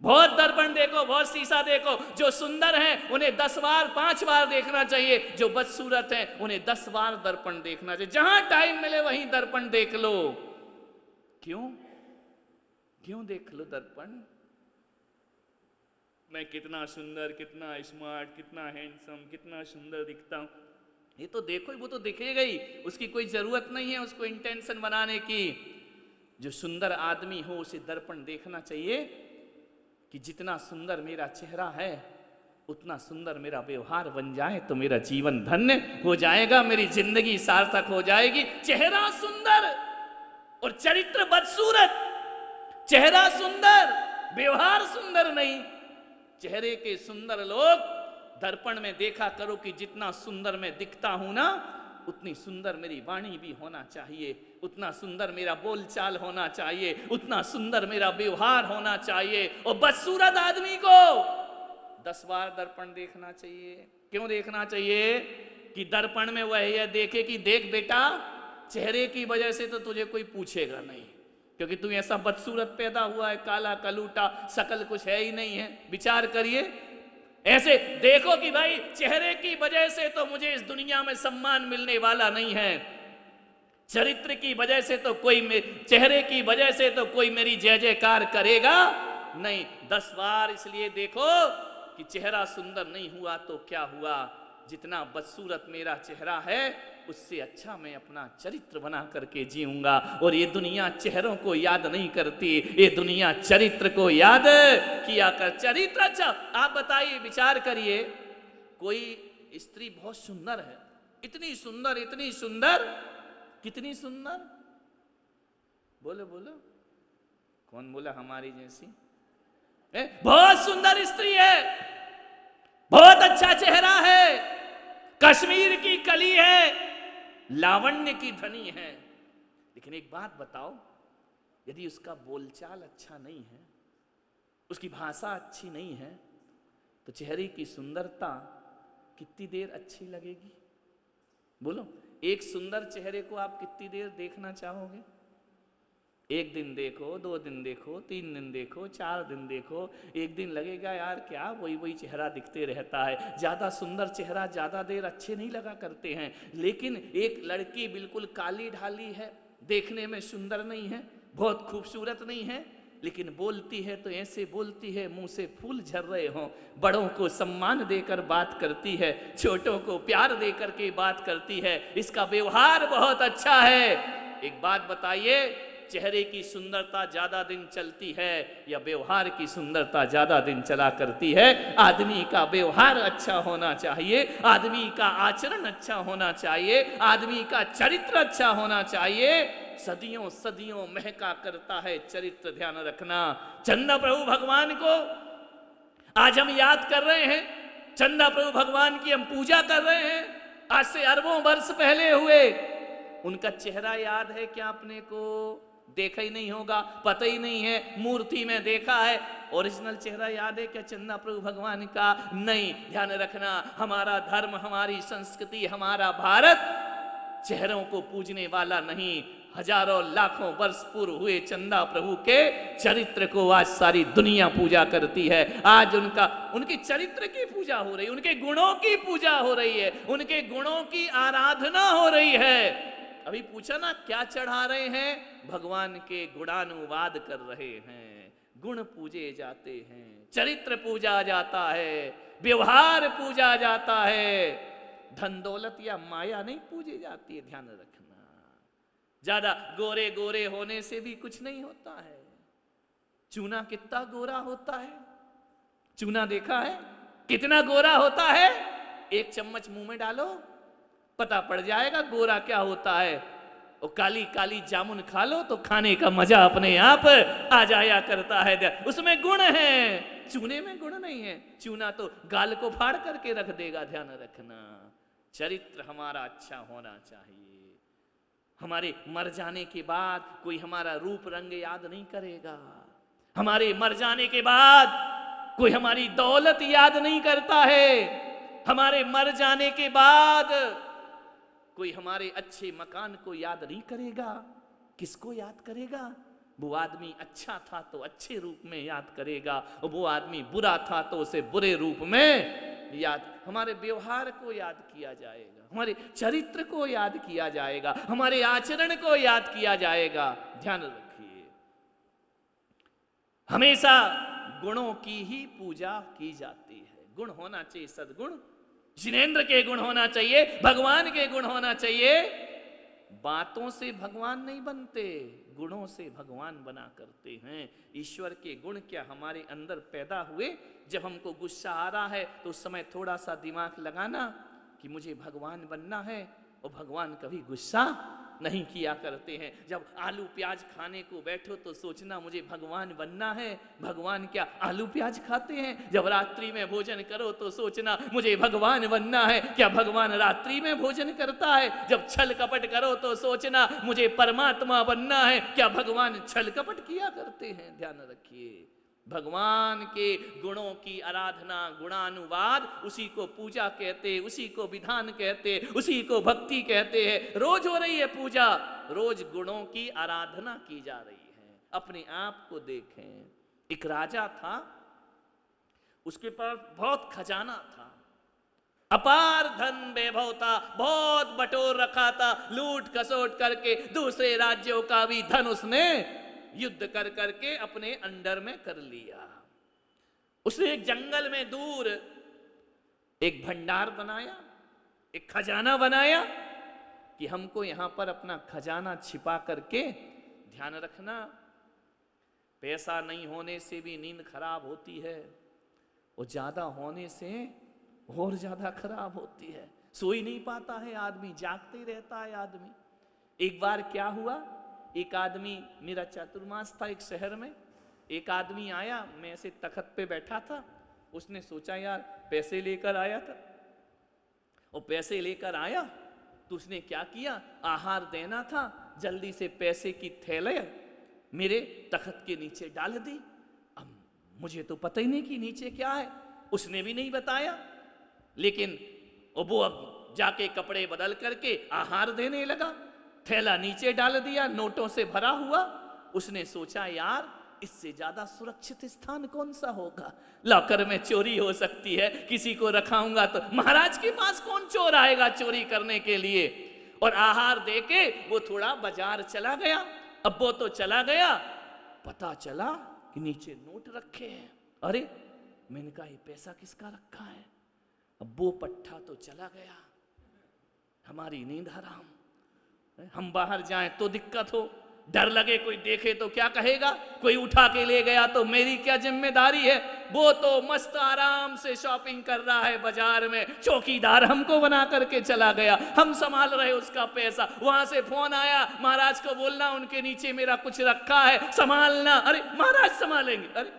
बहुत दर्पण देखो, बहुत शीशा देखो। जो सुंदर हैं उन्हें 10 बार, 5 बार देखना चाहिए। जो बदसूरत हैं उन्हें 10 बार दर्पण देखना चाहिए। जहां टाइम मिले वहीं दर्पण देख लो। क्यों देख लो दर्पण? मैं कितना सुंदर, कितना स्मार्ट, कितना हैंडसम, कितना सुंदर दिखता हूं, ये तो देखो, वो तो दिखेगा ही, उसकी कोई जरूरत नहीं है उसको इंटेंशन बनाने की। जो सुंदर आदमी हो उसे दर्पण देखना चाहिए कि जितना सुंदर मेरा चेहरा है, उतना सुंदर मेरा व्यवहार बन जाए तो मेरा जीवन धन्य हो जाएगा, मेरी जिंदगी सार्थक हो जाएगी। चेहरा सुंदर और चरित्र बदसूरत, चेहरा सुंदर व्यवहार सुंदर नहीं। चेहरे के सुंदर लोग दर्पण में देखा करो कि जितना सुंदर मैं दिखता हूं ना, उतनी सुंदर मेरी वाणी भी होना चाहिए, उतना सुंदर मेरा बोलचाल होना चाहिए, उतना सुंदर मेरा व्यवहार होना चाहिए। और बदसूरत आदमी को 10 बार दर्पण देखना चाहिए। क्यों देखना चाहिए? कि दर्पण में वह यह देखे कि देख बेटा, चेहरे की वजह से तो तुझे कोई पूछेगा नहीं, क्योंकि तू ऐसा बदसूरत पैदा हुआ है, काला कलूटा, शकल कुछ है ही नहीं है। विचार करिए, ऐसे देखो कि भाई चेहरे की वजह से तो मुझे इस दुनिया में सम्मान मिलने वाला नहीं है, चरित्र की वजह से तो कोई, चेहरे की वजह से तो कोई मेरी जय जयकार करेगा नहीं। 10 बार इसलिए देखो कि चेहरा सुंदर नहीं हुआ तो क्या हुआ, जितना बदसूरत मेरा चेहरा है उससे अच्छा मैं अपना चरित्र बना करके जीऊंगा। और ये दुनिया चेहरों को याद नहीं करती, ये दुनिया चरित्र को याद किया कर। चरित्र अच्छा, आप बताइए, विचार करिए, कोई स्त्री बहुत सुंदर है, इतनी सुंदर, इतनी सुंदर, कितनी सुंदर, बोलो बोलो, कौन बोला हमारी जैसी? बहुत सुंदर स्त्री है, बहुत अच्छा चेहरा है, कश्मीर की कली है, लावण्य की धनी है। लेकिन एक बात बताओ, यदि उसका बोलचाल अच्छा नहीं है, उसकी भाषा अच्छी नहीं है, तो चेहरे की सुंदरता कितनी देर अच्छी लगेगी? बोलो, एक सुंदर चेहरे को आप कितनी देर देखना चाहोगे? एक दिन देखो, 2 दिन देखो, 3 दिन देखो, 4 दिन देखो, एक दिन लगेगा यार क्या वही वही चेहरा दिखते रहता है। ज़्यादा सुंदर चेहरा ज़्यादा देर अच्छे नहीं लगा करते हैं। लेकिन एक लड़की बिल्कुल काली ढाली है, देखने में सुंदर नहीं है, बहुत खूबसूरत नहीं है, लेकिन बोलती है तो ऐसे बोलती है मुंह से फूल झर रहे हों। बड़ों को सम्मान देकर बात करती है, छोटों को प्यार देकर के बात करती है, इसका व्यवहार बहुत अच्छा है। एक बात बताइए, चेहरे की सुंदरता ज्यादा दिन चलती है या व्यवहार की सुंदरता ज्यादा दिन चला करती है? आदमी का व्यवहार अच्छा होना चाहिए, आदमी का आचरण अच्छा होना चाहिए, आदमी का चरित्र अच्छा होना चाहिए। सदियों सदियों महका करता है चरित्र, ध्यान रखना। चंदा प्रभु भगवान को आज हम याद कर रहे हैं, चंदा प्रभु भगवान की हम पूजा कर रहे हैं, आज से अरबों वर्ष पहले हुए। उनका चेहरा याद है क्या अपने को? देखा ही नहीं होगा, पता ही नहीं है, मूर्ति में देखा है। ओरिजिनल चेहरा याद है क्या चंदा प्रभु भगवान का? नहीं। ध्यान रखना, हमारा धर्म, हमारी संस्कृति, हमारा भारत चेहरों को पूजने वाला नहीं। हजारों लाखों वर्ष पूर्व हुए चंदा प्रभु के चरित्र को आज सारी दुनिया पूजा करती है। आज उनके चरित्र की पूजा हो रही है, उनके गुणों की पूजा हो रही है, उनके गुणों की आराधना हो रही है। अभी पूछा ना क्या चढ़ा रहे हैं? भगवान के गुणानुवाद कर रहे हैं, गुण पूजे जाते हैं, चरित्र पूजा जाता है, व्यवहार पूजा जाता है, धन दौलत या माया नहीं पूजी जाती है। ध्यान रखना, ज्यादा गोरे गोरे होने से भी कुछ नहीं होता है। चूना कितना गोरा होता है? चूना देखा है कितना गोरा होता है? एक चम्मच मुंह में डालो, पता पड़ जाएगा गोरा क्या होता है। और काली काली जामुन खा लो तो खाने का मजा अपने आप आ जाया करता है। उसमें गुण है, चूने में गुण नहीं है। चूना तो गाल को फाड़ करके रख देगा। ध्यान रखना, चरित्र हमारा अच्छा होना चाहिए। हमारे मर जाने के बाद कोई हमारा रूप रंग याद नहीं करेगा। हमारे मर जाने के बाद कोई हमारी दौलत याद नहीं करता है। हमारे मर जाने के बाद कोई हमारे अच्छे मकान को याद नहीं करेगा। किसको याद करेगा? वो आदमी अच्छा था तो अच्छे रूप में याद करेगा, और वो आदमी बुरा था तो उसे बुरे रूप में याद। हमारे व्यवहार को याद किया जाएगा, हमारे चरित्र को याद किया जाएगा, हमारे आचरण को याद किया जाएगा। ध्यान रखिए, हमेशा गुणों की ही पूजा की जाती है। गुण होना चाहिए, सद्गुण, जिनेंद्र के गुण होना चाहिए, भगवान के गुण होना चाहिए। बातों से भगवान नहीं बनते, गुणों से भगवान बना करते हैं। ईश्वर के गुण क्या हमारे अंदर पैदा हुए? जब हमको गुस्सा आ रहा है तो उस समय थोड़ा सा दिमाग लगाना कि मुझे भगवान बनना है, और भगवान कभी गुस्सा नहीं किया करते हैं। जब आलू प्याज खाने को बैठो तो सोचना मुझे भगवान बनना है। भगवान क्या आलू प्याज खाते हैं? जब रात्रि में भोजन करो तो सोचना मुझे भगवान बनना है। क्या भगवान रात्रि में भोजन करता है? जब छल कपट करो तो सोचना मुझे परमात्मा बनना है। क्या भगवान छल कपट किया करते हैं? ध्यान रखिए, भगवान के गुणों की आराधना, गुणानुवाद, उसी को पूजा कहते, उसी को विधान कहते, उसी को भक्ति कहते हैं। रोज हो रही है पूजा, रोज गुणों की आराधना की जा रही है। अपने आप को देखें, एक राजा था, उसके पास बहुत खजाना था, अपार धन वैभव था, बहुत बटोर रखा था, लूट खसोट करके दूसरे राज्यों का भी धन उसने युद्ध कर करके अपने अंडर में कर लिया। उसने एक जंगल में दूर एक भंडार बनाया, एक खजाना बनाया कि हमको यहां पर अपना खजाना छिपा करके ध्यान रखना। पैसा नहीं होने से भी नींद खराब होती है और ज्यादा होने से और ज्यादा खराब होती है। सोई नहीं पाता है आदमी, जागते ही रहता है आदमी। एक बार क्या हुआ, एक आदमी, मेरा चातुर्मास था एक शहर में, एक आदमी आया, मैं ऐसे तखत पे बैठा था, उसने सोचा यार पैसे लेकर आया था, और पैसे लेकर आया तो उसने क्या किया, आहार देना था, जल्दी से पैसे की थैले मेरे तखत के नीचे डाल दी। अब मुझे तो पता ही नहीं कि नीचे क्या है, उसने भी नहीं बताया, लेकिन वो अब जाके कपड़े बदल करके आहार देने लगा, थैला नीचे डाल दिया, नोटों से भरा हुआ। उसने सोचा यार इससे ज्यादा सुरक्षित स्थान कौन सा होगा, लॉकर में चोरी हो सकती है, किसी को रखाऊंगा तो महाराज के पास कौन चोर आएगा चोरी करने के लिए। और आहार देके वो थोड़ा बाजार चला गया। अब वो तो चला गया, पता चला कि नीचे नोट रखे हैं। अरे मैंने कहा ये पैसा किसका रखा है। अब वो पट्टा तो चला गया, हमारी नींद हराम। हम बाहर जाएं तो दिक्कत हो, डर लगे कोई देखे तो क्या कहेगा, कोई उठा के ले गया तो मेरी क्या जिम्मेदारी है। वो तो मस्त आराम से शॉपिंग कर रहा है बाजार में, चौकीदार हमको बना करके चला गया, हम संभाल रहे उसका पैसा। वहां से फोन आया, महाराज को बोलना उनके नीचे मेरा कुछ रखा है, संभालना। अरे महाराज संभालेंगे, अरे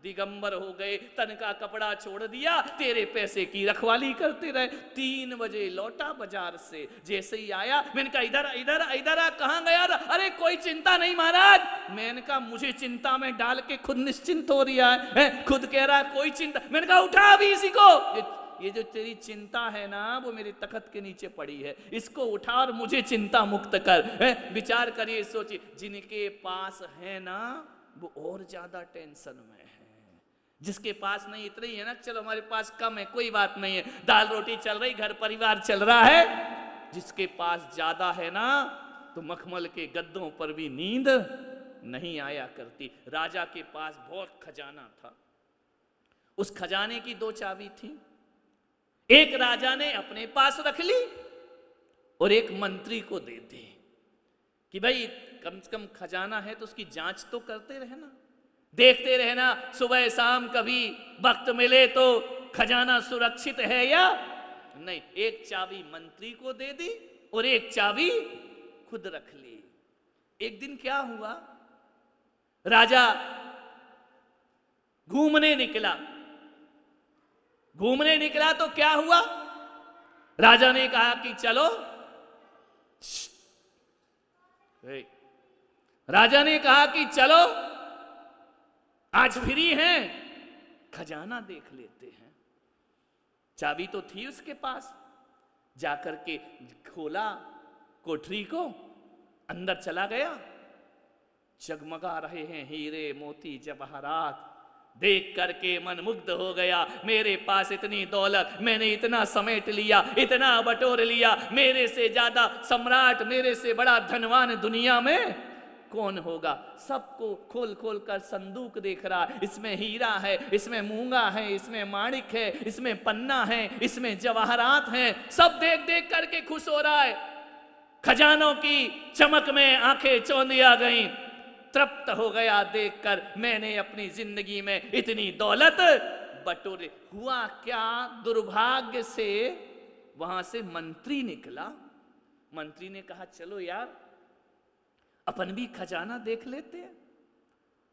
दिगंबर हो गए, तन का कपड़ा छोड़ दिया, तेरे पैसे की रखवाली करते रहे। 3 बजे लौटा बाजार से, जैसे ही आया मैंने कहा इधर इधर इधर आ, कहां गया था। अरे कोई चिंता नहीं महाराज। मैंने कहा मुझे चिंता में डाल के खुद निश्चिंत हो रहा है, खुद कह रहा है कोई चिंता। मैंने कहा उठा अभी इसी को, ये जो तेरी चिंता है ना वो मेरे तखत के नीचे पड़ी है, इसको उठा और मुझे चिंता मुक्त कर। विचार करिए, सोचिए, जिनके पास है ना वो और ज्यादा टेंशन में है, जिसके पास नहीं इतना ही है ना, चलो हमारे पास कम है कोई बात नहीं है, दाल रोटी चल रही, घर परिवार चल रहा है। जिसके पास ज्यादा है ना तो मखमल के गद्दों पर भी नींद नहीं आया करती। राजा के पास बहुत खजाना था, उस खजाने की 2 चाबी थी। एक राजा ने अपने पास रख ली और एक मंत्री को दे दी कि भाई कम से कम खजाना है तो उसकी जांच तो करते रहना, देखते रहना, सुबह शाम कभी वक्त मिले तो खजाना सुरक्षित है या नहीं। एक चाबी मंत्री को दे दी और एक चाबी खुद रख ली। एक दिन क्या हुआ, राजा घूमने निकला तो क्या हुआ, राजा ने कहा कि चलो, राजा ने कहा कि चलो आज फ्री हैं, खजाना देख लेते हैं। चाबी तो थी उसके पास, जाकर के खोला कोठरी को, अंदर चला गया। जगमगा रहे हैं हीरे मोती जवाहरात, देख करके मन मुग्ध हो गया। मेरे पास इतनी दौलत, मैंने इतना समेट लिया, इतना बटोर लिया, मेरे से ज्यादा सम्राट, मेरे से बड़ा धनवान दुनिया में कौन होगा। सबको खोल खोल कर संदूक देख रहा, इसमें हीरा है, इसमें मूंगा है, इसमें माणिक है, इसमें पन्ना है, इसमें जवाहरात हैं। सब देख देख करके खुश हो रहा है। खजानों की चमक में आंखें चौंधिया गईं, तृप्त हो गया देखकर, मैंने अपनी जिंदगी में इतनी दौलत बटोरे। हुआ क्या, दुर्भाग्य से वहां से मंत्री निकला। मंत्री ने कहा चलो यार अपन भी खजाना देख लेते हैं,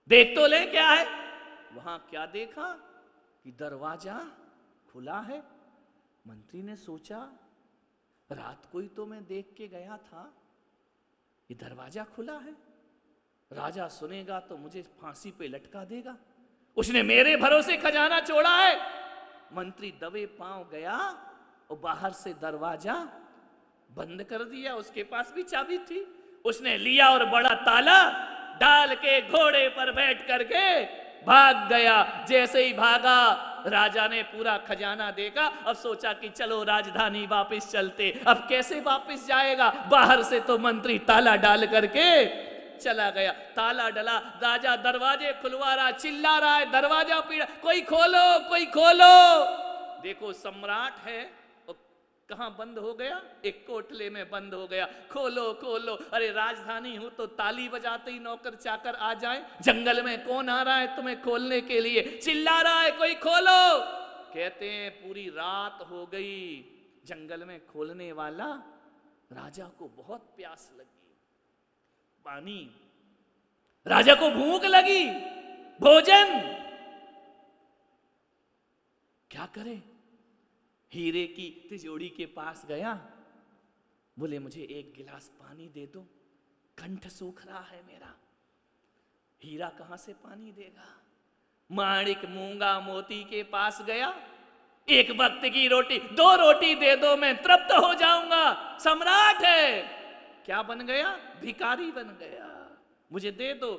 देख तो ले क्या है। वहां क्या देखा कि दरवाजा खुला है। मंत्री ने सोचा रात को ही तो मैं देख के गया था, ये दरवाजा खुला है, राजा सुनेगा तो मुझे फांसी पे लटका देगा, उसने मेरे भरोसे खजाना छोड़ा है। मंत्री दबे पांव गया और बाहर से दरवाजा बंद कर दिया। उसके पास भी चाबी थी, उसने लिया और बड़ा ताला डाल के घोड़े पर बैठ करके भाग गया। जैसे ही भागा, राजा ने पूरा खजाना देखा। अब सोचा कि चलो राजधानी वापस चलते। अब कैसे वापस जाएगा, बाहर से तो मंत्री ताला डाल करके चला गया। ताला डला, राजा दरवाजे खुलवा रहा, चिल्ला रहा है, दरवाजा पीड़ा, कोई खोलो, कोई खोलो। देखो सम्राट है और कहां बंद हो गया? एक कोठले में बंद हो गया। खोलो खोलो, अरे राजधानी हूं तो ताली बजाते ही नौकर चाकर आ जाए। जंगल में कौन आ रहा है तुम्हें खोलने के लिए? चिल्ला रहा है, कोई खोलो। कहते हैं पूरी रात हो गई, जंगल में खोलने वाला। राजा को बहुत प्यास लगी, पानी, राजा को भूख लगी, भोजन, क्या करे? हीरे की तिजोरी के पास गया, बोले मुझे एक गिलास पानी दे दो, कंठ सूख रहा है मेरा। हीरा कहां से पानी देगा? माणिक मूंगा मोती के पास गया, एक वक्त की रोटी, 2 रोटी दे दो, मैं तृप्त हो जाऊंगा। सम्राट है, क्या बन गया? भिखारी बन गया, मुझे दे दो।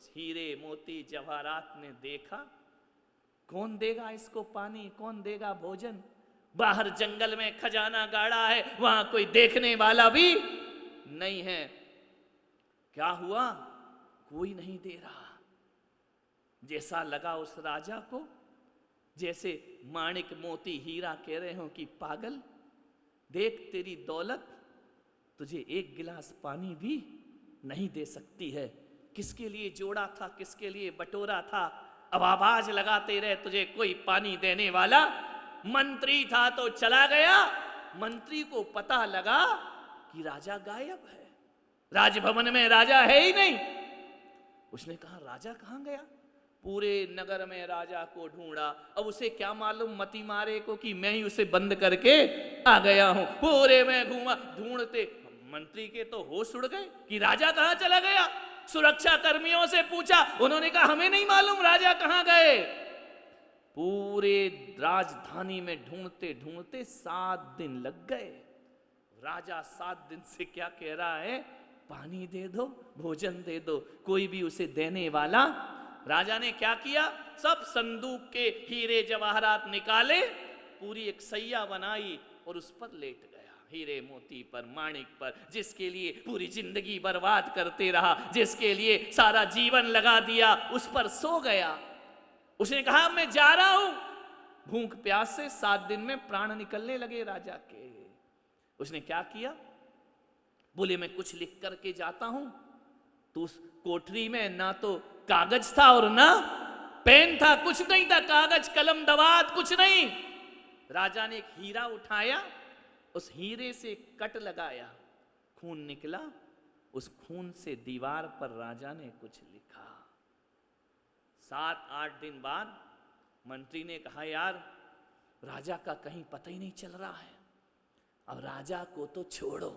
हीरे मोती जवाहरात ने देखा, कौन देगा इसको पानी, कौन देगा भोजन? बाहर जंगल में खजाना गाड़ा है, वहां कोई देखने वाला भी नहीं है। क्या हुआ? कोई नहीं दे रहा। जैसा लगा उस राजा को, जैसे माणिक मोती हीरा कह रहे हो कि पागल, देख तेरी दौलत तुझे एक गिलास पानी भी नहीं दे सकती है। किसके लिए जोड़ा था, किसके लिए बटोरा था? अब आवाज लगाते रहे, तुझे कोई पानी देने वाला। मंत्री था तो चला गया। मंत्री को पता लगा कि राजा गायब है, राजभवन में राजा है ही नहीं। उसने कहा राजा कहां गया? पूरे नगर में राजा को ढूंढा। अब उसे क्या मालूम मती मारे को कि मैं ही उसे बंद करके आ गया हूं। पूरे में घूमा, ढूंढते मंत्री के तो होश उड़ गए कि राजा कहां चला गया। सुरक्षा कर्मियों से पूछा, उन्होंने कहा हमें नहीं मालूम राजा कहां गए। पूरे राजधानी में ढूंढते ढूंढते 7 दिन लग गए। राजा 7 दिन से क्या कह रहा है? पानी दे दो, भोजन दे दो, कोई भी उसे देने वाला। राजा ने क्या किया? सब संदूक के हीरे जवाहरात निकाले, पूरी एक सैया बनाई और उस पर लेट गया, हीरे मोती पर, माणिक पर, जिसके लिए पूरी जिंदगी बर्बाद करते रहा, जिसके लिए सारा जीवन लगा दिया, उस पर सो गया। उसने कहा मैं जा रहा हूं। भूख प्यास से 7 दिन में प्राण निकलने लगे राजा के। उसने क्या किया? बोले मैं कुछ लिख करके जाता हूं। तो उस कोठरी में ना तो कागज था और ना पेन था, कुछ नहीं था, कागज कलम दवात कुछ नहीं। राजा ने एक हीरा उठाया, उस हीरे से कट लगाया, खून निकला। उस खून से दीवार पर राजा ने कुछ लिखा। 7-8 दिन बाद मंत्री ने कहा यार राजा का कहीं पता ही नहीं चल रहा है। अब राजा को तो छोड़ो,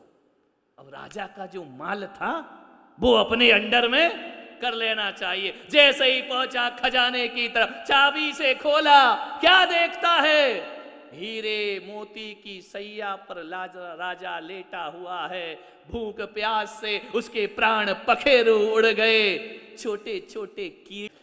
अब राजा का जो माल था वो अपने अंडर में कर लेना चाहिए। जैसे ही पहुंचा खजाने की तरफ, चाबी से खोला, क्या देखता है? हीरे मोती की सैया पर राजा लेटा हुआ है। भूख प्यास से उसके प्राण पखेरु उड़ गए। छोटे छोटे कीड़े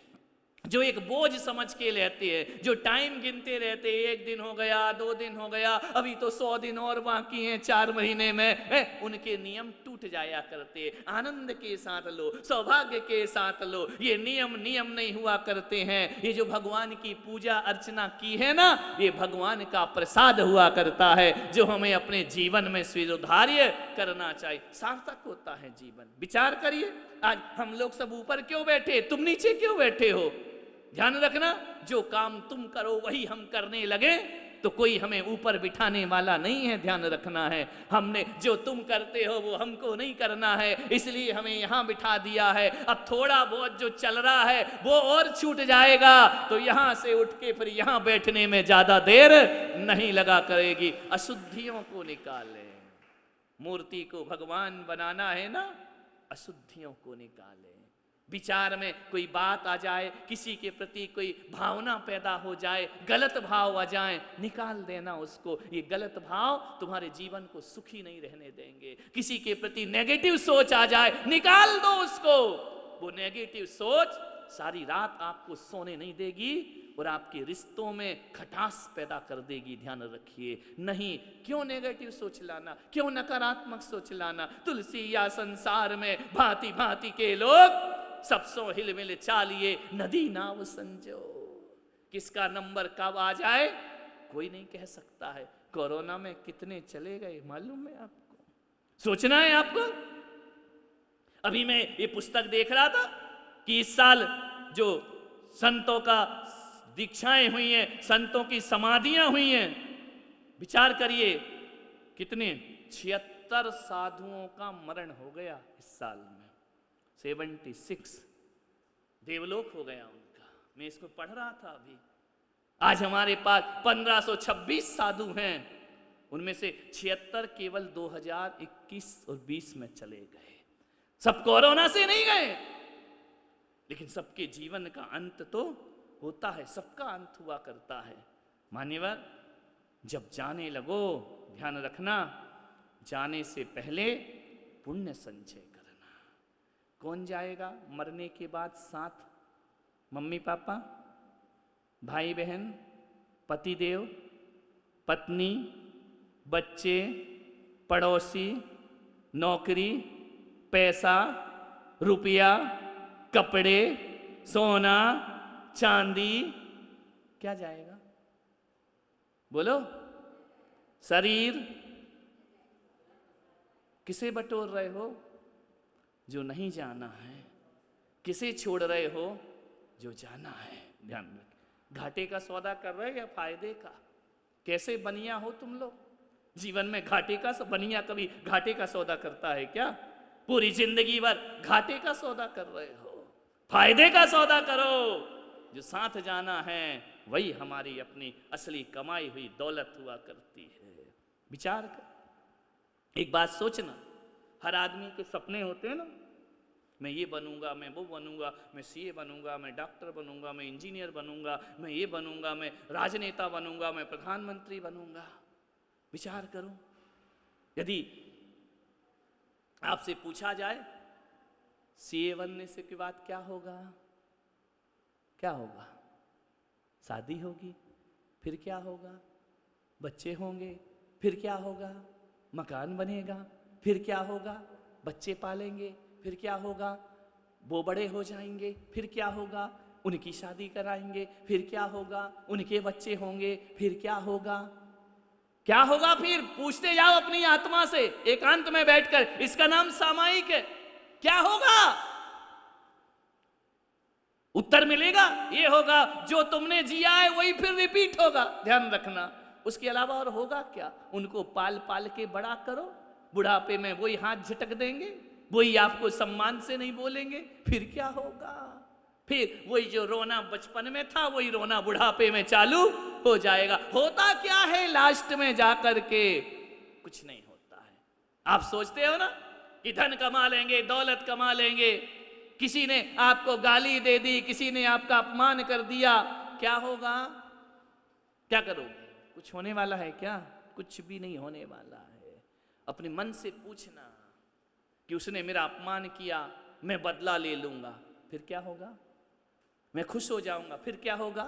जो एक बोझ समझ के लेते हैं, जो टाइम गिनते रहते, 1 दिन हो गया, 2 दिन हो गया, अभी तो 100 दिन और बाकी हैं 4 महीने में, उनके नियम टूट जाया करते। आनंद के साथ लो, सौभाग्य के साथ लो, ये नियम नहीं हुआ करते हैं। ये जो भगवान की पूजा अर्चना की है ना, ये भगवान का प्रसाद हुआ करता है, जो हमें अपने जीवन में स्वीकार्य करना चाहिए। सार्थक होता है जीवन। विचार करिए, आज हम लोग सब ऊपर क्यों बैठे, तुम नीचे क्यों बैठे हो? ध्यान रखना, जो काम तुम करो वही हम करने लगे तो कोई हमें ऊपर बिठाने वाला नहीं है। ध्यान रखना है, हमने जो तुम करते हो वो हमको नहीं करना है, इसलिए हमें यहाँ बिठा दिया है। अब थोड़ा बहुत जो चल रहा है वो और छूट जाएगा तो यहाँ से उठ के फिर यहाँ बैठने में ज्यादा देर नहीं लगा करेगी। अशुद्धियों को निकाले, मूर्ति को भगवान बनाना है ना, अशुद्धियों को निकाले। विचार में कोई बात आ जाए, किसी के प्रति कोई भावना पैदा हो जाए, गलत भाव आ जाए, निकाल देना उसको। ये गलत भाव तुम्हारे जीवन को सुखी नहीं रहने देंगे। किसी के प्रति नेगेटिव सोच आ जाए, निकाल दो उसको। वो नेगेटिव सोच सारी रात आपको सोने नहीं देगी, और आपके रिश्तों में खटास पैदा कर देगी, ध्यान रखिए। नहीं, क्यों नेगेटिव सोच लाना, क्यों नकारात्मक सोच लाना। तुलसी या संसार में भांति भांति के लोग, सब सो हिल मिल चालिए नदी नाव संजो। किसका नंबर कब आ जाए कोई नहीं कह सकता है। कोरोना में कितने चले गए मालूम है आपको, सोचना है आपको। अभी मैं ये पुस्तक देख रहा था कि इस साल जो संतों का दीक्षाएं हुई हैं, संतों की समाधियां हुई हैं, विचार करिए कितने 76 साधुओं का मरण हो गया इस साल में। 76 देवलोक हो गया उनका। मैं इसको पढ़ रहा था अभी। आज हमारे पास 1526 साधु हैं, उनमें से 76 केवल 2021 और 20 में चले गए। सब कोरोना से नहीं गए, लेकिन सबके जीवन का अंत तो होता है, सबका अंत हुआ करता है। मान्यवर, जब जाने लगो ध्यान रखना, जाने से पहले पुण्य संचय करना। कौन जाएगा मरने के बाद साथ? मम्मी पापा, भाई बहन, पतिदेव, पत्नी, बच्चे, पड़ोसी, नौकरी, पैसा, रुपया, कपड़े, सोना, चांदी, क्या जाएगा बोलो? शरीर। किसे बटोर रहे हो? जो नहीं जाना है। किसे छोड़ रहे हो? जो जाना है। ध्यान रखें, घाटे का सौदा कर रहे हो या फायदे का? कैसे बनिया हो तुम लोग? जीवन में घाटे का, बनिया कभी घाटे का सौदा करता है क्या? पूरी जिंदगी भर घाटे का सौदा कर रहे हो। फायदे का सौदा करो। जो साथ जाना है वही हमारी अपनी असली कमाई हुई दौलत हुआ करती है। विचार कर, एक बात सोचना, हर आदमी के सपने होते हैं ना, मैं ये बनूंगा, मैं वो बनूंगा, मैं सीए बनूंगा, मैं डॉक्टर बनूंगा, मैं इंजीनियर बनूंगा, मैं ये बनूंगा, मैं राजनेता बनूंगा, मैं प्रधानमंत्री बनूंगा। विचार करो, यदि आपसे पूछा जाए सीए बनने से के बाद क्या होगा? क्या होगा? शादी होगी, फिर क्या होगा? बच्चे होंगे, फिर क्या होगा? मकान बनेगा, फिर क्या होगा? बच्चे पालेंगे, फिर क्या होगा? वो बड़े हो जाएंगे, फिर क्या होगा? उनकी शादी कराएंगे, फिर क्या होगा? उनके बच्चे होंगे, फिर क्या होगा? क्या होगा? फिर पूछते जाओ अपनी आत्मा से एकांत में बैठकर। इसका नाम सामायिक है। क्या होगा? उत्तर मिलेगा, ये होगा जो तुमने जिया है वही फिर रिपीट होगा। ध्यान रखना, उसके अलावा और होगा क्या? उनको पाल पाल के बड़ा करो, बुढ़ापे में वही हाथ झटक देंगे, वही आपको सम्मान से नहीं बोलेंगे, फिर क्या होगा? फिर वही जो रोना बचपन में था वही रोना बुढ़ापे में चालू हो जाएगा। होता क्या है लास्ट में जाकर के? कुछ नहीं होता है। आप सोचते हो ना कि धन कमा लेंगे, दौलत कमा लेंगे, किसी ने आपको गाली दे दी, किसी ने आपका अपमान कर दिया, क्या होगा? क्या करोगे? कुछ होने वाला है क्या? कुछ भी नहीं होने वाला है। अपने मन से पूछना कि उसने मेरा अपमान किया, मैं बदला ले लूंगा, फिर क्या होगा? मैं खुश हो जाऊंगा, फिर क्या होगा?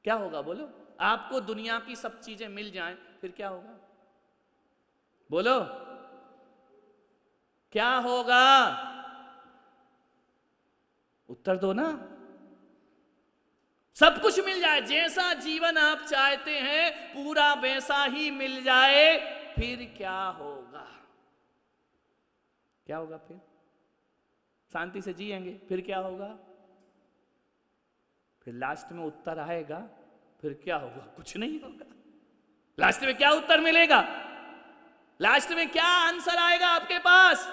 क्या होगा बोलो? आपको दुनिया की सब चीजें मिल जाएं, फिर क्या होगा? बोलो, क्या होगा? उत्तर दो ना। सब कुछ मिल जाए, जैसा जीवन आप चाहते हैं पूरा वैसा ही मिल जाए, फिर क्या होगा? क्या होगा? फिर शांति से जिएंगे, फिर क्या होगा? फिर लास्ट में उत्तर आएगा, फिर क्या होगा? कुछ नहीं होगा। लास्ट में क्या उत्तर मिलेगा? लास्ट में क्या आंसर आएगा आपके पास?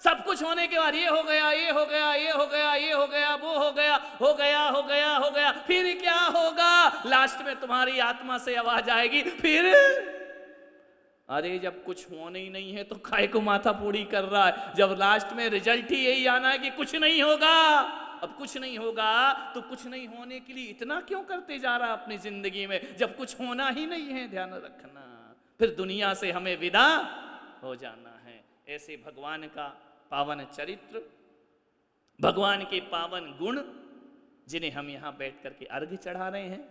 सब कुछ होने के बाद ये हो गया, ये हो गया, ये हो गया, ये हो गया, वो हो गया, हो गया, हो गया, हो गया, फिर क्या होगा? लास्ट में तुम्हारी आत्मा से आवाज आएगी, फिर? अरे जब कुछ होने ही नहीं है तो काहे को माथा पूरी कर रहा है? जब लास्ट में रिजल्ट ही यही आना है कि कुछ नहीं होगा। अब कुछ नहीं होगा तो कुछ नहीं होने के लिए इतना क्यों करते जा रहा अपनी जिंदगी में, जब कुछ होना ही नहीं है? ध्यान रखना, फिर दुनिया से हमें विदा हो जाना है। ऐसे भगवान का पावन चरित्र, भगवान के पावन गुण जिन्हें हम यहाँ बैठ करके अर्घ्य चढ़ा रहे हैं,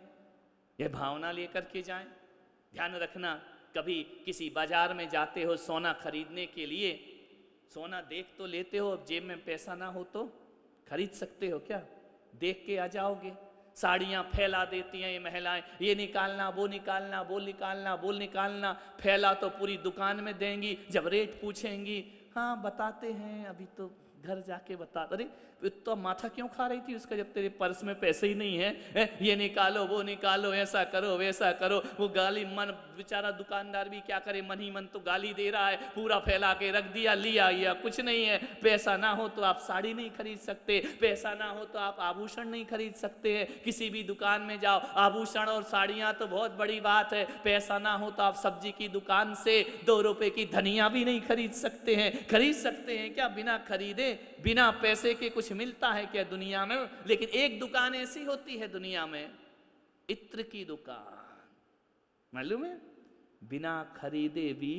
यह भावना लेकर के जाएं। ध्यान रखना, कभी किसी बाजार में जाते हो सोना खरीदने के लिए, सोना देख तो लेते हो, अब जेब में पैसा ना हो तो खरीद सकते हो क्या? देख के आ जाओगे। साड़ियाँ फैला देती हैं ये महिलाएं, ये निकालना, वो निकालना, वो निकालना, वो निकालना। फैला तो पूरी दुकान में देंगी, जब रेट पूछेंगी, हाँ बताते हैं, अभी तो घर जाके बता। अरे तो माथा क्यों खा रही थी उसका, जब तेरे पर्स में पैसे ही नहीं है? ये निकालो, वो निकालो, ऐसा करो, वैसा करो। वो गाली, मन बेचारा दुकानदार भी क्या करे, मन ही मन तो गाली दे रहा है, पूरा फैला के रख दिया, लिया या कुछ नहीं है। पैसा ना हो तो आप साड़ी नहीं खरीद सकते, पैसा ना हो तो आप आभूषण नहीं खरीद सकते हैं। किसी भी दुकान में जाओ, आभूषण और साड़ियाँ तो बहुत बड़ी बात है, पैसा ना हो तो आप सब्जी की दुकान से 2 रुपए की धनिया भी नहीं खरीद सकते हैं। खरीद सकते हैं क्या? बिना खरीदे, बिना पैसे के कुछ मिलता है क्या दुनिया में? लेकिन एक दुकान ऐसी होती है दुनिया में, इत्र की दुकान, मालूम है? बिना खरीदे भी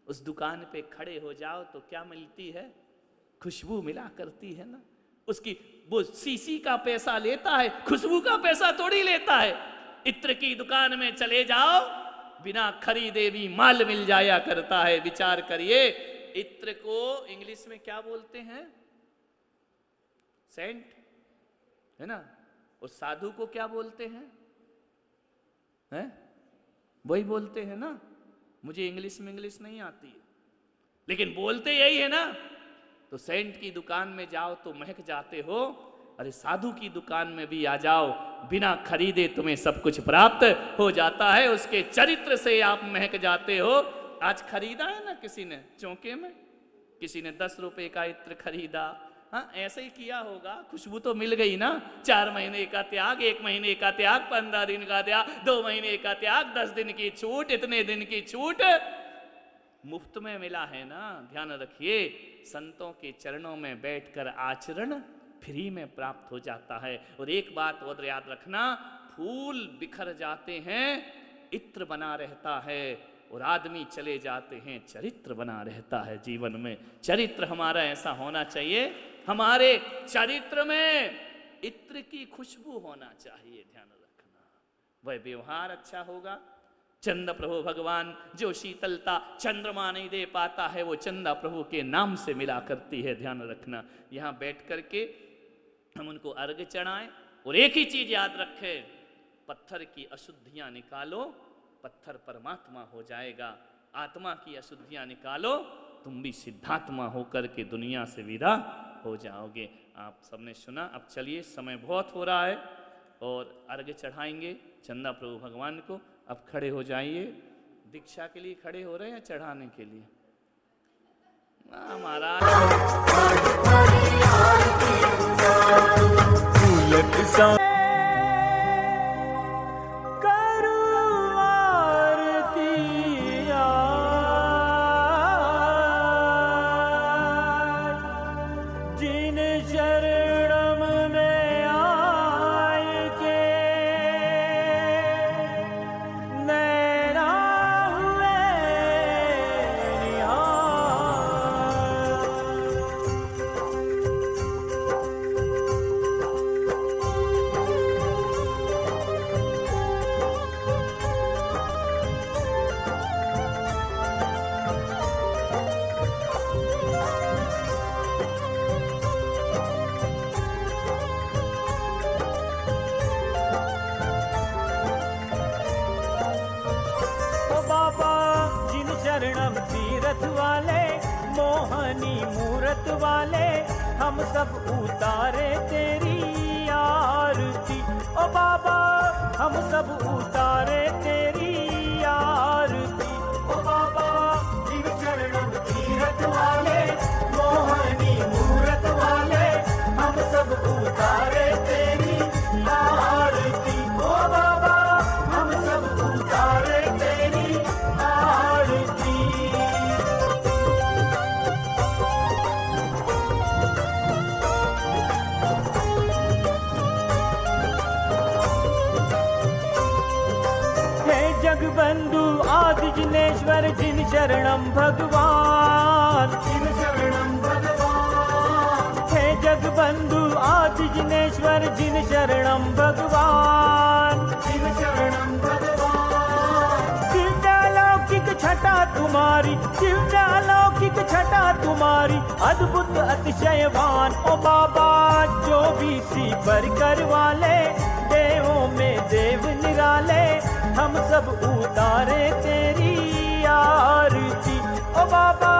उस दुकान पे खड़े हो जाओ तो क्या मिलती है? खुशबू मिला करती है ना। उसकी वो सीसी का पैसा लेता है, खुशबू का पैसा थोड़ी लेता है। इत्र की दुकान में चले जाओ, बिना खरीदे भी माल मिल जाया करता है। विचार करिए, इत्र को इंग्लिश में क्या बोलते हैं? सेंट, है ना। और साधु को क्या बोलते हैं? हैं? वही बोलते हैं ना। मुझे इंग्लिश में इंग्लिश नहीं आती है, लेकिन बोलते यही है ना। तो सेंट की दुकान में जाओ तो महक जाते हो, अरे साधु की दुकान में भी आ जाओ, बिना खरीदे तुम्हें सब कुछ प्राप्त हो जाता है। उसके चरित्र से आप महक जाते हो। आज खरीदा है ना किसी ने चौके में, किसी ने 10 रुपए का इत्र खरीदा, हाँ ऐसे ही किया होगा। खुशबू तो मिल गई ना। 4 महीने का त्याग, 1 महीने का त्याग, 15 दिन का त्याग, 2 महीने का त्याग, 10 दिन की छूट, इतने दिन की छूट मुफ्त में मिला है ना। ध्यान रखिए, संतों के चरणों में बैठकर आचरण फ्री में प्राप्त हो जाता है। और एक बात और याद रखना, फूल बिखर जाते हैं, इत्र बना रहता है, और आदमी चले जाते हैं, चरित्र बना रहता है। जीवन में चरित्र हमारा ऐसा होना चाहिए, हमारे चरित्र में इत्र की खुशबू होना चाहिए। ध्यान रखना, वह व्यवहार अच्छा होगा। चंद्र प्रभु भगवान जो शीतलता चंद्रमा नहीं दे पाता है, वो चंद्र प्रभु के नाम से मिला करती है। ध्यान रखना, यहाँ बैठ करके हम उनको अर्घ्य चढ़ाएं। और एक ही चीज याद रखें, पत्थर की अशुद्धियां निकालो, पत्थर परमात्मा हो जाएगा। आत्मा की अशुद्धियां निकालो, तुम भी सिद्धात्मा होकर के दुनिया से विदा हो जाओगे। आप सबने सुना। अब चलिए, समय बहुत हो रहा है और अर्घ्य चढ़ाएंगे चंदा प्रभु भगवान को। अब खड़े हो जाइए। दीक्षा के लिए खड़े हो रहे हैं या चढ़ाने के लिए? महाराज वाले, हम सब उतारे तेरी आरती। ओ बाबा, हम सब उतारे तेरी आरती। ओ बाबा, जीव चरणम तीरथ वाले, मोहनी मूरत वाले, हम सब उतारे तेरी आरती। ओ बाबा, हम सब उतारे तेरी आरती। जगबंधु आदि जिनेश्वर, जिन शरणम भगवान, जिन शरणम भगवान। हे जगबंधु आदि जिनेश्वर, जिनेश्वर जिन शरणम भगवान, जिन शरणम भगवान। दिव्यालौकिक छटा तुम्हारी, दिव्यालौकिक छटा तुम्हारी, अद्भुत अतिशयवान। ओ बाबा जो भी सी पर कर वाले, देवों में देव निराले, हम सब उतारे तेरी आरती। ओ बाबा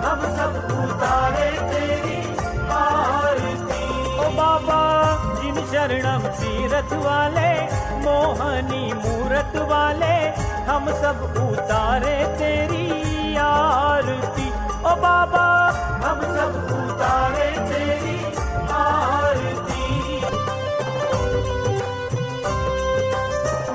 हम सब उतारे तेरी आरती। ओ बाबा जिन शरणम तीरथ वाले, मोहनी मूरत वाले, हम सब उतारे तेरी आरती। ओ बाबा हम सब उतारे तेरी आरती।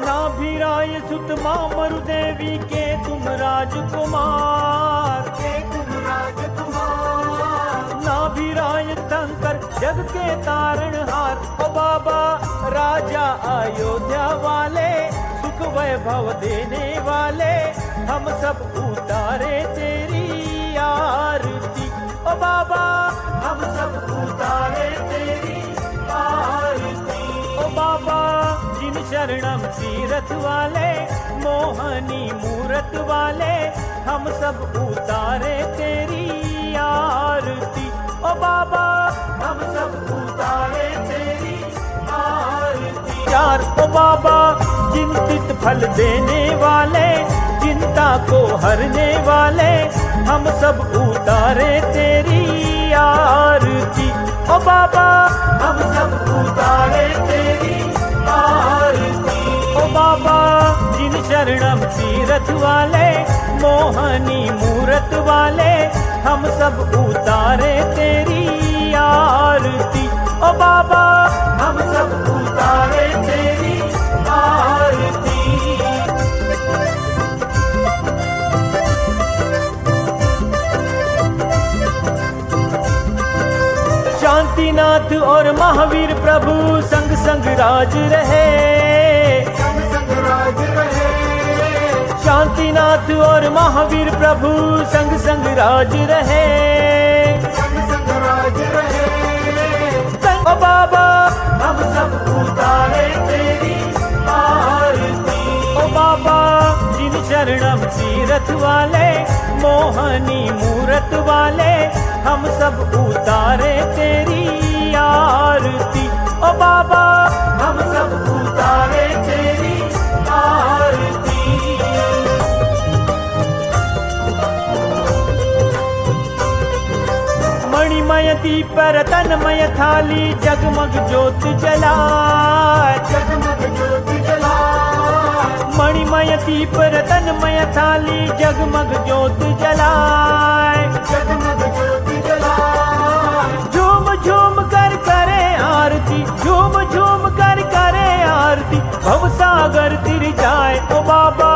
नाभिराय सुत मामरु देवी के तुम राजकुमार, के तुम राजकुमार। नाभिराय शंकर जग के तारणहार। ओ बाबा राजा अयोध्या वाले, सुख वैभव देने वाले, हम सब उतारे तेरी आरती। ओ बाबा हम सब उतारे तेरी आरती। ओ बाबा जिन शरणम तीरथ वाले, मोहनी मूरत वाले, हम सब उतारे तेरी आरती। ओ बाबा हम सब उतारे तेरी आरती। चार ओ बाबा चिंतित फल देने वाले, चिंता को हरने वाले, हम सब उतारे तेरी आरती। ओ बाबा हम सब उतारे तेरी आरती। ओ बाबा जिन शरणम तीरथ वाले, मोहनी मूरत वाले, हम सब उतारे तेरी आरती। ओ बाबा हम सब उतारे तेरी आरती। शांतिनाथ और महावीर प्रभु संग संग राज रहे, संग संग राज रहे। शांतिनाथ और महावीर प्रभु संग संग राज रहे, संग संग राज रहे। ओ बाबा हम सब उतारे तेरी आरती। ओ बाबा जिन शरणम तीरथ वाले, मोहनी मूरत वाले, हम सब उतारे तेरी आरती। ओ बाबा हम सब उतारे तेरी आरती। मणिमय दीप रतनमय थाली, जगमग ज्योत जलाए, जगमग ज्योत जलाए। मणिमय दीप रतनमय थाली, जगमग ज्योत जलाए, जगमग ज्योत जलाए। झूम झूम कर करे आरती, झूम झूम कर करे आरती, भव सागर तिर जाए। ओ बाबा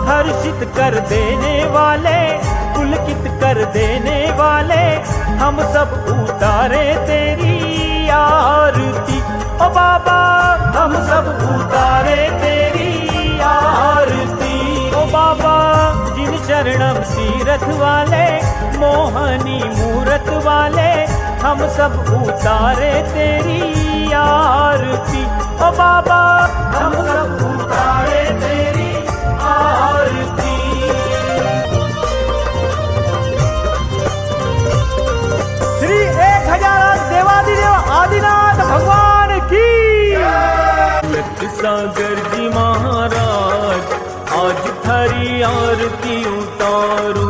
हर्षित कर देने वाले, पुलकित कर देने वाले, हम सब उतारे तेरी आरती। ओ बाबा हम सब उतारे तेरी आरती। ओ बाबा जिन शरणम तीरथ वाले, मोहनी मूरत वाले, हम सब उतारे तेरी आरती। ओ बाबा हम सब उतारे तेरी आरती। श्री 1000 देवादिदेव आदिनाथ भगवान की। सागर जी महाराज आज थारी आरती उतारू।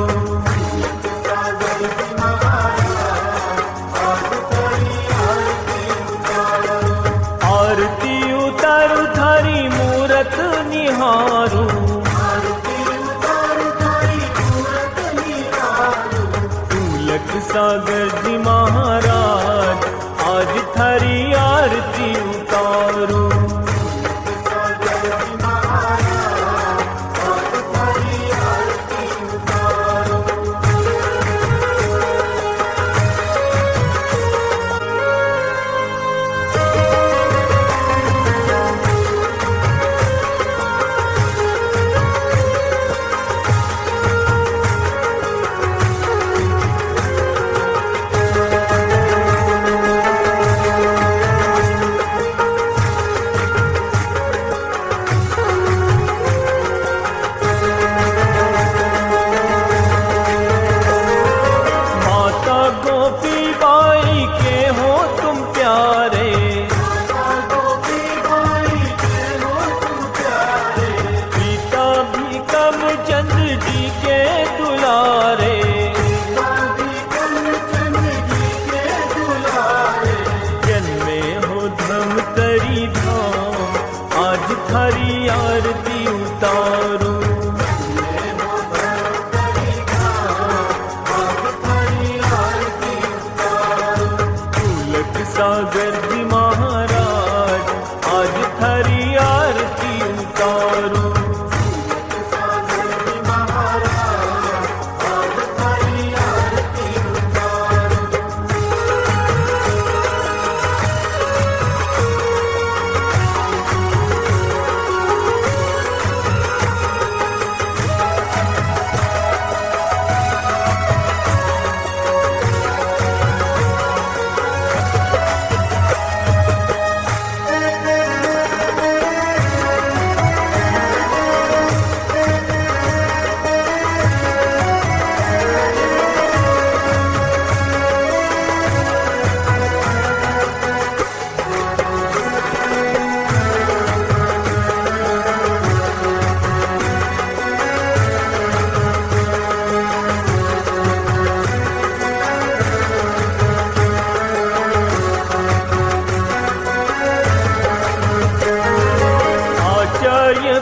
आरती उतारू थारी मूरत निहारू। तुलक सागर जी महाराज आज थारी आरती उतारू। कई धाम, आज थारी आरती उतारो। तुलक सागर जी महाराज, आज थारी आरती उतारो।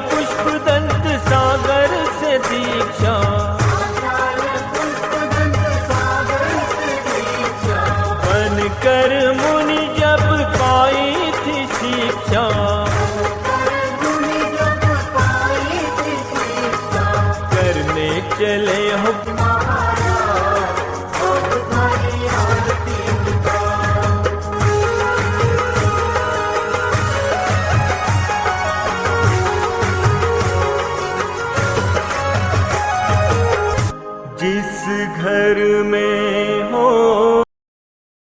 पुष्पदंत सागर से दीक्षा, बन कर मुनि जब पाई थी शिक्षा। करने चले हुक्म जिस घर में हो